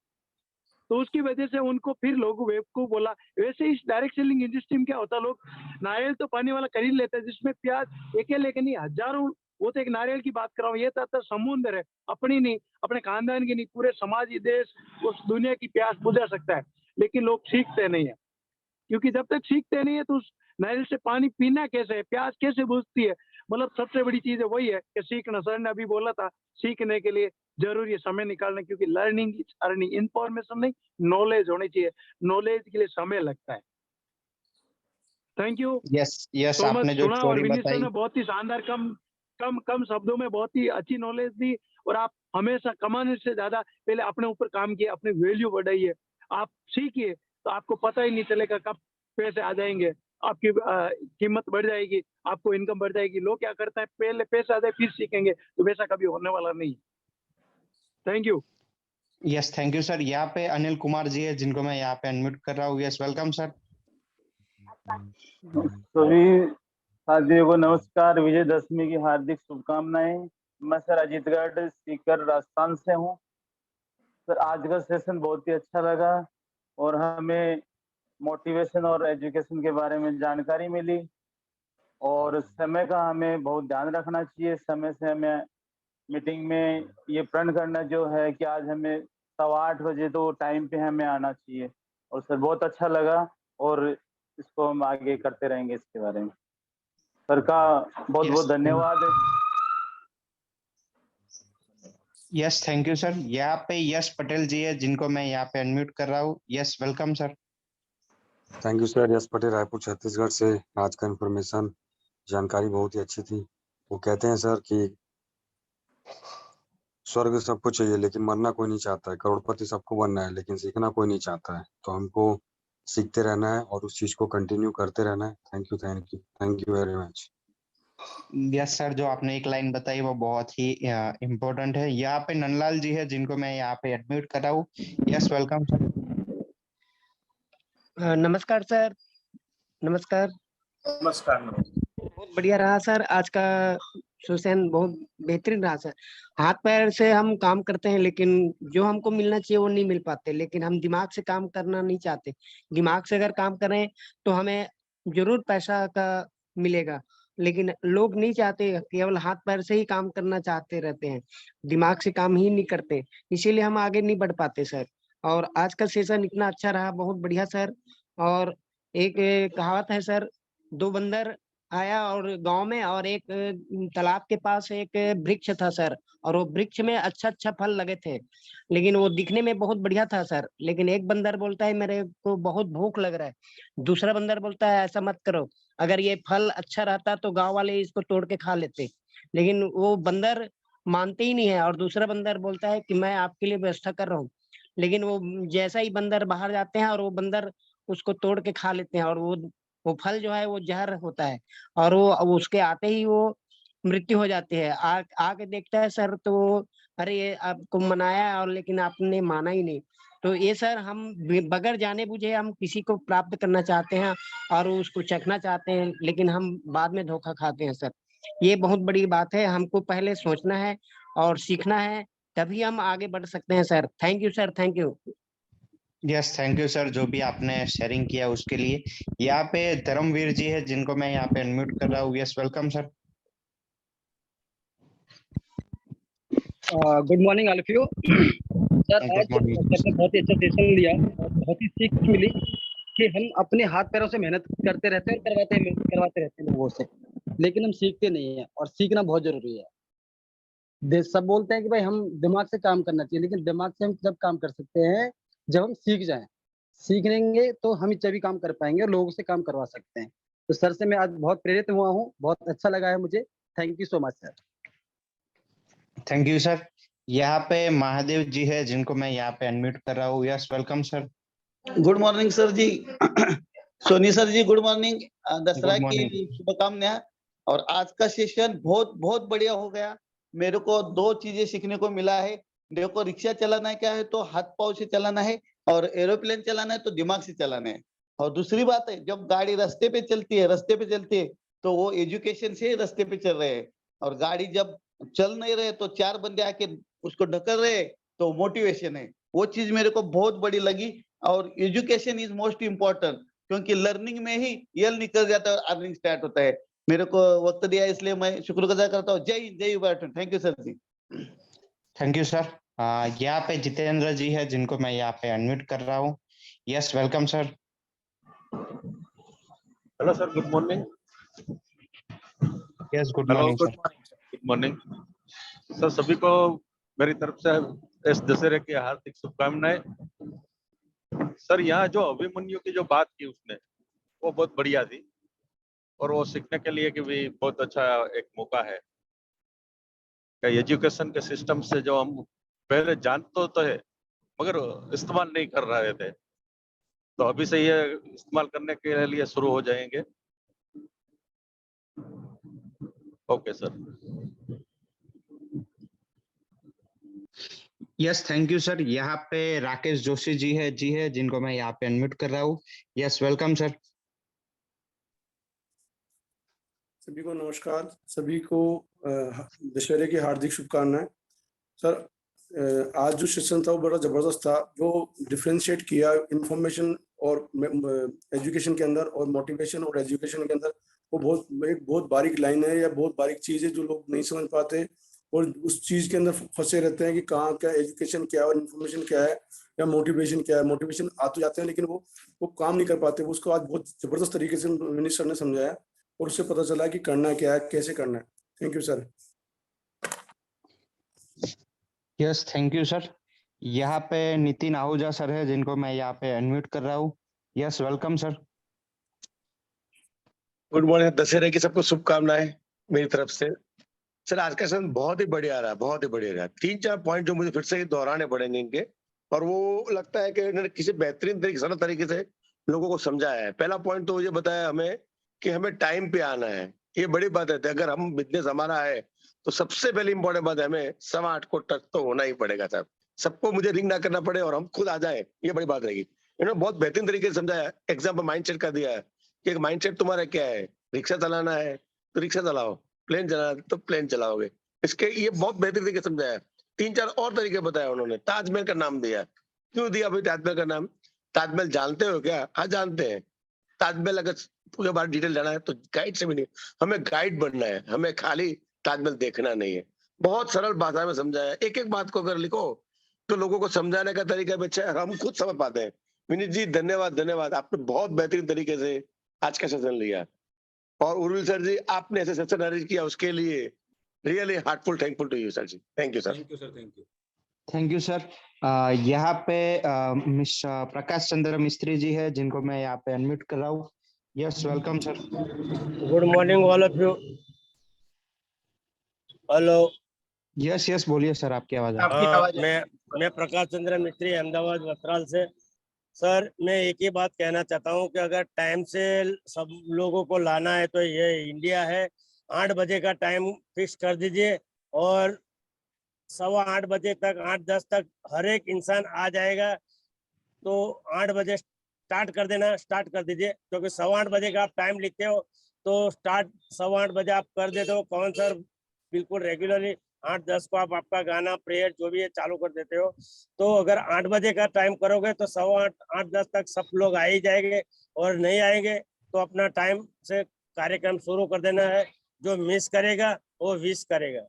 तो उसकी वजह से उनको फिर लोग बेवकूफ बोला। वैसे इस डायरेक्ट सेलिंग इंडस्ट्री में क्या होता है, लोग नारियल तो पानी वाला खरीद लेते हैं जिसमें प्याज एक लेके नहीं, हजारों। वो तो एक नारियल की बात कर रहा हूँ, ये तो समुद्र है, अपनी नहीं, अपने खानदान की नहीं, पूरे समाज, देश, उस दुनिया की प्यास बुझा सकता है। लेकिन लोग सीखते नहीं है, क्योंकि जब तक सीखते नहीं है तो उस नारियल से पानी पीना कैसे है, प्यास कैसे बुझती है। मतलब सबसे बड़ी चीज है वही है कि सीखना। सर ने अभी बोला था, सीखने के लिए जरूरी है समय निकालना, क्योंकि लर्निंग इज अर्निंग। इंफॉर्मेशन नहीं, नॉलेज होनी चाहिए, नॉलेज के लिए समय लगता है। Thank you yes yes, so much. आपने जो सुना, और स्टोरी विनीत सर बताई। ने बहुत ही शानदार, कम शब्दों में बहुत ही अच्छी नॉलेज दी। और आप हमेशा कमाने से ज्यादा पहले अपने ऊपर काम किए, अपनी वैल्यू बढ़ाइए, आप सीखिए, तो आपको पता ही नहीं चलेगा कब पैसे आ जाएंगे, आपकी कीमत बढ़ जाएगी, आपको इनकम बढ़ जाएगी। लोग क्या करते हैं, पहले पैसे आ जाए फिर सीखेंगे, तो वैसा कभी होने वाला नहीं। Thank you. Yes, thank you sir. यहाँ पे अनिल कुमार जी है जिनको मैं यहाँ पे अनम्यूट कर रहा हूँ। Yes, welcome sir. सभी साथियों को नमस्कार, विजयदशमी की हार्दिक शुभकामनाएं। मैं सर अजीतगढ़ सीकर राजस्थान से हूं। सर आज का सेशन बहुत ही अच्छा लगा और हमें मोटिवेशन और एजुकेशन के बारे में जानकारी मिली, और समय का हमें बहुत ध्यान रखना चाहिए। समय से हमें मीटिंग में ये प्रण करना जो है कि आज हमें 8:15 बजे तो टाइम पे हमें आना चाहिए। और सर बहुत अच्छा लगा और इसको हम आगे करते रहेंगे इसके बारे में। सर का बहुत बहुत धन्यवाद। Yes, thank you sir. यहाँ पे यश पटेल जी है जिनको मैं यहाँ पे अनम्यूट कर रहा हूँ। Yes, welcome sir. Thank you sir. Yash Patel, Raipur Chhattisgarh से। आज का इन्फॉर्मेशन जानकारी बहुत ही अच्छी थी। वो कहते हैं सर कि स्वर्ग सबको चाहिए लेकिन मरना कोई नहीं चाहता है, करोड़पति सबको बनना है लेकिन सीखना कोई नहीं चाहता है। तो हमको सीखते रहना है और उस चीज को कंटिन्यू करते रहना है। Thank you, thank you, thank you very much. Yes sir, जो आपने एक लाइन बताई वो बहुत ही इम्पोर्टेंट है। यहाँ पे नंदलाल जी है जिनको मैं यहाँ पे एडमिट कर रहा हूँ। Yes, welcome sir. नमस्कार सर। नमस्कार। नमस्कार। बहुत बढ़िया रहा सर आज का सेशन, बहुत बेहतरीन रहा सर। हाथ पैर से हम काम करते हैं लेकिन जो हमको मिलना चाहिए वो नहीं मिल पाते, लेकिन हम दिमाग से काम करना नहीं चाहते। दिमाग से अगर काम करें तो हमें जरूर पैसा का मिलेगा, लेकिन लोग नहीं चाहते, केवल हाथ पैर से ही काम करना चाहते रहते हैं, दिमाग से काम ही नहीं करते, इसीलिए हम आगे नहीं बढ़ पाते सर। और आज का सेशन इतना अच्छा रहा, बहुत बढ़िया सर। और एक कहावत है सर, दो बंदर आया और गांव में, और एक तालाब के पास एक वृक्ष था सर, और वो वृक्ष में अच्छा अच्छा फल लगे थे, लेकिन वो दिखने में बहुत बढ़िया था सर। लेकिन एक बंदर बोलता है मेरे को बहुत भूख लग रहा है, दूसरा बंदर बोलता है ऐसा मत करो, अगर ये फल अच्छा रहता तो गांव वाले इसको तोड़ के खा लेते। लेकिन वो बंदर मानते ही नहीं है, और दूसरा बंदर बोलता है कि मैं आपके लिए व्यवस्था कर रहा हूँ। लेकिन वो जैसा ही बंदर बाहर जाते हैं और वो बंदर उसको तोड़ के खा लेते हैं, और वो फल जो है वो जहर होता है, और वो उसके आते ही वो मृत्यु हो जाती है। आके देखता है सर तो अरे ये आपको मनाया और लेकिन आपने माना ही नहीं। तो ये सर हम बगैर जाने बुझे हम किसी को प्राप्त करना चाहते हैं और उसको चखना चाहते हैं, लेकिन हम बाद में धोखा खाते हैं सर। ये बहुत बड़ी बात है, हमको पहले सोचना है और सीखना है, तभी हम आगे बढ़ सकते हैं sir. Thank you sir, thank you. Yes, thank you sir, जो भी आपने शेयरिंग किया उसके लिए। यहाँ पे धर्मवीर जी है जिनको मैं यहाँ पे अनम्यूट कर रहा हूँ। Yes, welcome sir. Good morning all of you sir. आज गुड मॉर्निंग। सर ने बहुत ही अच्छा सेशन लिया और बहुत ही सीख मिली कि हम अपने हाथ पैरों से मेहनत करते रहते हैं और करवाते रहते हैं लोगों से, लेकिन हम सीखते नहीं है, और सीखना बहुत जरूरी है। सब बोलते हैं कि भाई हम दिमाग से काम करना चाहिए, लेकिन दिमाग से हम जब काम कर सकते हैं जब हम सीख जाएं। सीख लेंगे तो हम तभी काम कर पाएंगे और लोगों से काम करवा सकते हैं। तो सर से मैं आज बहुत प्रेरित हुआ हूँ, बहुत अच्छा लगा है मुझे। Thank you so much sir. Thank you sir. यहाँ पे महादेव जी है जिनको मैं यहाँ पे अनम्यूट कर रहा हूँ। Yes, welcome sir. Good morning sir ji. Soni sir ji good morning. दसरा Good morning. की शुभकामनाएं। और आज का सेशन बहुत बहुत बढ़िया हो गया। मेरे को दो चीजें सीखने को मिला है। देखो, रिक्शा चलाना क्या है तो हाथ पांव से चलाना है, और एरोप्लेन चलाना है तो दिमाग से चलाना है। और दूसरी बात है, जब गाड़ी रास्ते पे चलती है तो वो एजुकेशन से रास्ते पे चल रहे हैं, और गाड़ी जब चल नहीं रहे तो चार बंदे आके उसको ढकल रहे तो मोटिवेशन है। वो चीज मेरे को बहुत बड़ी लगी। और एजुकेशन इज मोस्ट इम्पोर्टेंट, क्योंकि लर्निंग में ही यल निकल जाता है और अर्निंग स्टार्ट होता है। मेरे को वक्त दिया इसलिए मैं शुक्रगुजार करता हूँ। जय हिंद, जय युवा। Thank you sir ji. Thank you sir. यहाँ पे जितेंद्र जी है जिनको मैं यहाँ पे अनम्यूट कर रहा हूँ। Yes, welcome sir. Hello sir, good morning. Yes, good morning sir. Good morning sir. सभी को मेरी तरफ से इस दशहरे की हार्दिक शुभकामनाएं। सर, यहाँ जो अभिमन्यु की जो बात की उसने, वो बहुत बढ़िया थी, और वो सीखने के लिए कि भी बहुत अच्छा एक मौका है। एजुकेशन के सिस्टम से जो हम पहले जानते तो है मगर इस्तेमाल नहीं कर रहे थे, तो अभी से ये इस्तेमाल करने के लिए शुरू हो जाएंगे। Okay sir. Yes, thank you sir. यहाँ पे राकेश जोशी जी है जिनको मैं यहाँ पे अनम्यूट कर रहा हूँ। Yes, welcome sir. सभी को नमस्कार। सभी को दशहरे की हार्दिक शुभकामनाएं। सर, आज जो सेशन था वो बड़ा जबरदस्त था, जो डिफरेंशिएट किया इंफॉर्मेशन और एजुकेशन के अंदर और मोटिवेशन और एजुकेशन के अंदर। वो एक बहुत बारीक लाइन है या बहुत बारीक चीज है जो लोग नहीं समझ पाते और उस चीज के अंदर फंसे रहते हैं कि कहाँ क्या एजुकेशन क्या है और इन्फॉर्मेशन क्या है या मोटिवेशन क्या है। मोटिवेशन आ तो जाते हैं लेकिन वो काम नहीं कर पाते। उसको आज बहुत जबरदस्त तरीके से मिनिस्टर ने समझाया और उससे पता चला कि करना क्या है, कैसे करना है। Thank you sir. Yes, thank you sir. यहाँ पे नितिन आहूजा सर है जिनको मैं यहाँ पे अनम्यूट कर रहा हूँ। Yes, welcome sir. Good morning, दशहरे की सबको शुभकामनाएं मेरी तरफ से। सर आज का सेशन बहुत ही बढ़िया रहा, बहुत ही बढ़िया रहा। 3-4 पॉइंट जो मुझे फिर से दोहराने पड़ेंगे इनके, और वो लगता है कि इन्होंने किसी बेहतरीन तरीके सरल तरीके से लोगों को समझाया है। पहला पॉइंट तो ये बताया हमें कि हमें टाइम पे आना है, ये बड़ी बात है। अगर हम बिजनेस हमारा है तो सबसे पहले इंपॉर्टेंट बात है हमें 8:15 को टच तो होना ही पड़ेगा सर। सबको मुझे रिंग ना करना पड़े और हम खुद आ जाए, ये बड़ी बात रहेगी। इन्होंने बहुत बेहतरीन तरीके से समझाया, एग्जाम्पल माइंडसेट का दिया है कि एक माइंडसेट तुम्हारा क्या है। रिक्शा चलाना है तो रिक्शा चलाओ, प्लेन चलाना है तो प्लेन चलाओगे। इसके ये बहुत बेहतरीन तरीके से समझाया। 3-4 और तरीके बताया उन्होंने। ताजमहल का नाम दिया, क्यों दिया भाई ताजमहल का नाम? ताजमहल जानते हो क्या? हाँ जानते हैं। ताजमहल अगर पूरे बारे डिटेल जाना है तो गाइड से भी नहीं, हमें गाइड बनना है, हमें खाली ताजमहल देखना नहीं है। बहुत सरल भाषा में समझाया। एक एक बात को अगर लिखो तो लोगों को समझाने का तरीका भी अच्छा है, हम खुद समझ पाते हैं। विनीत जी धन्यवाद, धन्यवाद, आपने बहुत बेहतरीन तरीके से आज का सेशन लिया। और उर्विल सर जी, आपने ऐसे सेशन अरेंज किया उसके लिए really heartful thankful to you sir ji. Thank you sir. Thank you sir, thank you. Thank you sir. यहाँ पे मिस प्रकाश चंद्र मिस्त्री जी है, जिनको मैं यहाँ पे अनम्यूट कर रहा हूँ। Yes, welcome sir. Good morning all of you. Hello. Yes yes, बोलिए सर, आपकी आवाज आ रही है। मैं प्रकाश चंद्र मिस्त्री, अहमदाबाद वस्त्राल से। सर मैं एक ही बात कहना चाहता हूँ कि अगर टाइम से सब लोगों को लाना है तो ये इंडिया है। 8 बजे का टाइम फिक्स कर दीजिए और 8:15 बजे तक, 8:10 तक हर एक इंसान आ जाएगा। तो 8 बजे स्टार्ट कर देना, स्टार्ट कर दीजिए, क्योंकि 8:15 बजे का आप टाइम लिखते हो तो स्टार्ट 8:15 बजे आप कर देते हो। कौन सर बिल्कुल रेगुलरली 8:10 को आप आपका गाना, प्रेयर जो भी है चालू कर देते हो। तो अगर 8 बजे का टाइम करोगे तो 8:15, 8:10 तक सब लोग आ ही जाएंगे, और नहीं आएंगे तो अपना टाइम से कार्यक्रम शुरू कर देना है। जो मिस करेगा वो विश करेगा।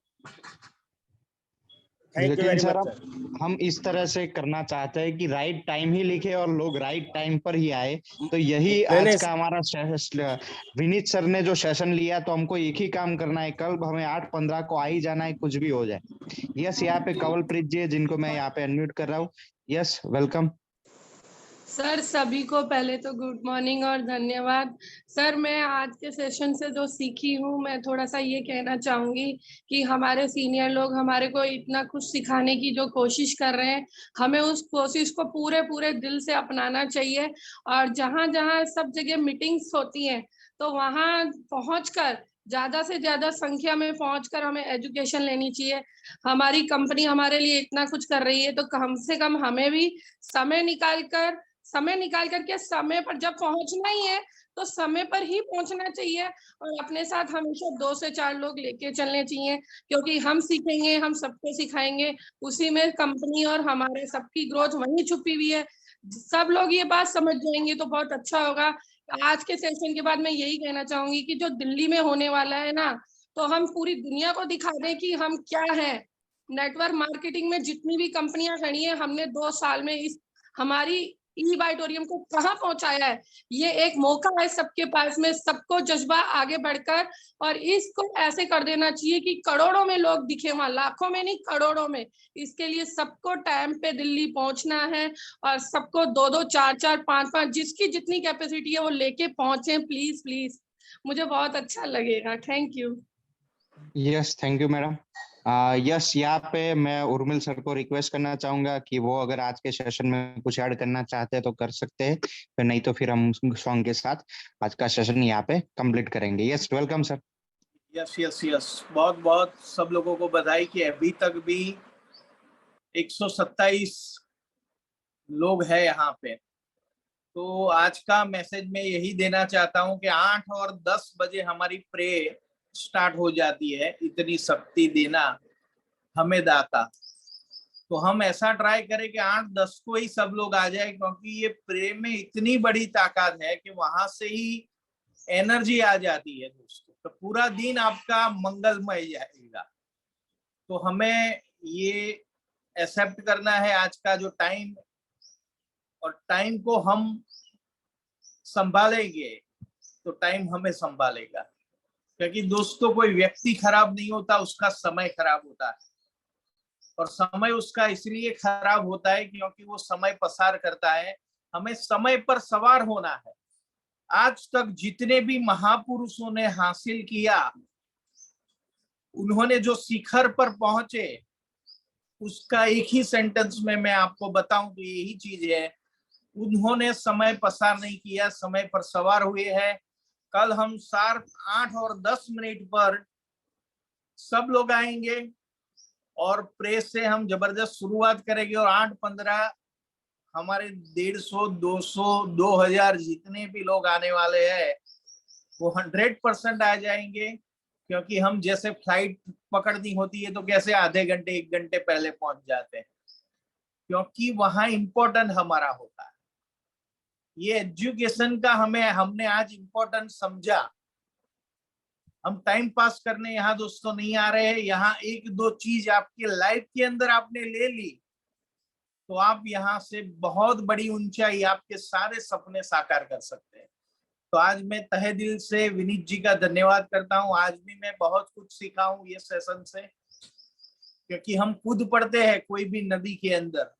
थैंक यू लेकिन वेरी सर मच अब सर। हम इस तरह से करना चाहते हैं कि राइट टाइम ही लिखे और लोग राइट टाइम पर ही आए। तो यही आज का हमारा विनीत सर ने जो सेशन लिया, तो हमको एक ही काम करना है, कल हमें 8:15 को आ ही जाना है, कुछ भी हो जाए। यस, यहाँ पे कंवलप्रीत जी है, जिनको मैं यहाँ पे अनम्यूट कर रहा हूँ। Yes, welcome sir. सभी को पहले तो गुड मॉर्निंग और धन्यवाद। सर मैं आज के सेशन से जो सीखी हूँ, मैं थोड़ा सा ये कहना चाहूंगी कि हमारे सीनियर लोग हमारे को इतना कुछ सिखाने की जो कोशिश कर रहे हैं, हमें उस कोशिश को पूरे पूरे दिल से अपनाना चाहिए। और जहाँ जहाँ सब जगह मीटिंग्स होती हैं तो वहाँ पहुंचकर, ज्यादा से ज्यादा संख्या में पहुंचकर हमें एजुकेशन लेनी चाहिए। हमारी कंपनी हमारे लिए इतना कुछ कर रही है तो कम से कम हमें भी समय निकाल करके समय पर जब पहुंचना ही है तो समय पर ही पहुंचना चाहिए। और अपने साथ हमेशा 2 से 4 लोग लेके चलने चाहिए, क्योंकि हम सीखेंगे, हम सबको सिखाएंगे, उसी में कंपनी और हमारे सबकी ग्रोथ वहीं छुपी हुई है। सब लोग ये बात समझ जाएंगे तो बहुत अच्छा होगा। आज के सेशन के बाद मैं यही कहना चाहूंगी कि जो दिल्ली में होने वाला है ना, तो हम पूरी दुनिया को दिखा दें कि हम क्या है। नेटवर्क मार्केटिंग में जितनी भी कंपनियां खड़ी हैं, हमने 2 साल में इस हमारी ई बाइटोरियम को कहाँ पहुंचाया है। ये एक मौका है सबके पास में, सबको जज्बा आगे बढ़कर और इसको ऐसे कर देना चाहिए कि करोड़ों में लोग दिखे वहां, लाखों में नहीं करोड़ों में। इसके लिए सबको टाइम पे दिल्ली पहुंचना है और सबको 2-2, 4-4, 5-5 जिसकी जितनी कैपेसिटी है वो लेके पहुंचे। प्लीज प्लीज, मुझे बहुत अच्छा लगेगा। Thank you. Yes, thank you madam. Yes, यहाँ पे मैं उर्मिल सर को रिक्वेस्ट करना चाहूंगा कि वो अगर आज के सेशन में कुछ ऐड करना चाहते हैं तो कर सकते हैं, फिर नहीं तो फिर हम सॉन्ग के साथ आज का सेशन यहाँ पे कंप्लीट करेंगे। Yes, welcome sir. Yes yes yes, बहुत बहुत सब लोगों को बधाई कि अभी तक भी 127 लोग हैं यहाँ पे। तो आज का मैसेज मैं यही देना चाहता हूँ कि 8 और 10 बजे हमारी प्रे स्टार्ट हो जाती है। इतनी शक्ति देना हमें दाता, तो हम ऐसा ट्राई करें कि 8-10 को ही सब लोग आ जाए, क्योंकि ये प्रे में इतनी बड़ी ताकत है कि वहां से ही एनर्जी आ जाती है दोस्तों। तो पूरा दिन आपका मंगलमय जाएगा। तो हमें ये एक्सेप्ट करना है आज का जो टाइम, और टाइम को हम संभालेंगे तो टाइम हमें संभालेगा। क्योंकि दोस्तों कोई व्यक्ति खराब नहीं होता, उसका समय खराब होता है। और समय उसका इसलिए खराब होता है क्योंकि वो समय पसार करता है। हमें समय पर सवार होना है। आज तक जितने भी महापुरुषों ने हासिल किया, उन्होंने जो शिखर पर पहुंचे, उसका एक ही सेंटेंस में मैं आपको बताऊं तो यही चीज है, उन्होंने समय पसार नहीं किया, समय पर सवार हुए हैं। कल हम शार्प 8 और 10 मिनट पर सब लोग आएंगे और प्रेस से हम जबरदस्त शुरुआत करेंगे और 8-15 हमारे 150, 200, 2000 जितने भी लोग आने वाले हैं वो 100% आ जाएंगे, क्योंकि हम जैसे फ्लाइट पकड़नी होती है तो कैसे आधे घंटे 1 घंटे पहले पहुंच जाते हैं, क्योंकि वहां इम्पोर्टेंट हमारा होता है। ये एजुकेशन का हमने आज इम्पोर्टेंट समझा। हम टाइम पास करने यहाँ दोस्तों नहीं आ रहे हैं, यहाँ 1-2 चीज आपके लाइफ के अंदर आपने ले ली तो आप यहाँ से बहुत बड़ी ऊंचाई, आपके सारे सपने साकार कर सकते हैं। तो आज मैं तहे दिल से विनीत जी का धन्यवाद करता हूँ। आज भी मैं बहुत कुछ सीखा हूँ ये सेशन से, क्योंकि हम खुद पढ़ते हैं कोई भी नदी के अंदर,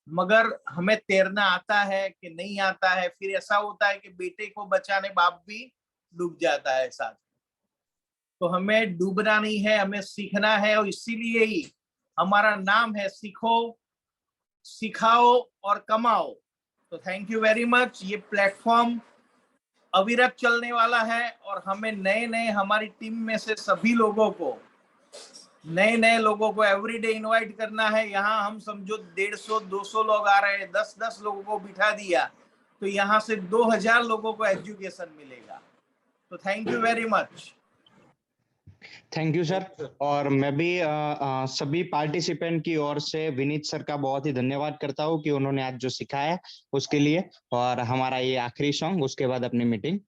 मगर हमें तैरना आता है कि नहीं आता है, फिर ऐसा होता है कि बेटे को बचाने बाप भी डूब जाता है साथ। तो हमें डूबना नहीं है, हमें सीखना है, और इसीलिए ही हमारा नाम है सीखो, सिखाओ और कमाओ। तो थैंक यू वेरी मच। ये प्लेटफॉर्म अविरत चलने वाला है और हमें नए हमारी टीम में से सभी लोगों को, नए लोगों को एवरीडे इनवाइट करना है। यहाँ हम समझो 150-200 लोग आ रहे हैं, 10-10 लोगों को बिठा दिया तो यहाँ से 2000 लोगों को एजुकेशन मिलेगा। तो thank you very much. Thank you sir. और मैं भी सभी पार्टिसिपेंट की ओर से विनीत सर का बहुत ही धन्यवाद करता हूँ कि उन्होंने आज जो सिखाया उसके लिए। और हमारा ये आखिरी सॉन्ग, उसके बाद अपनी मीटिंग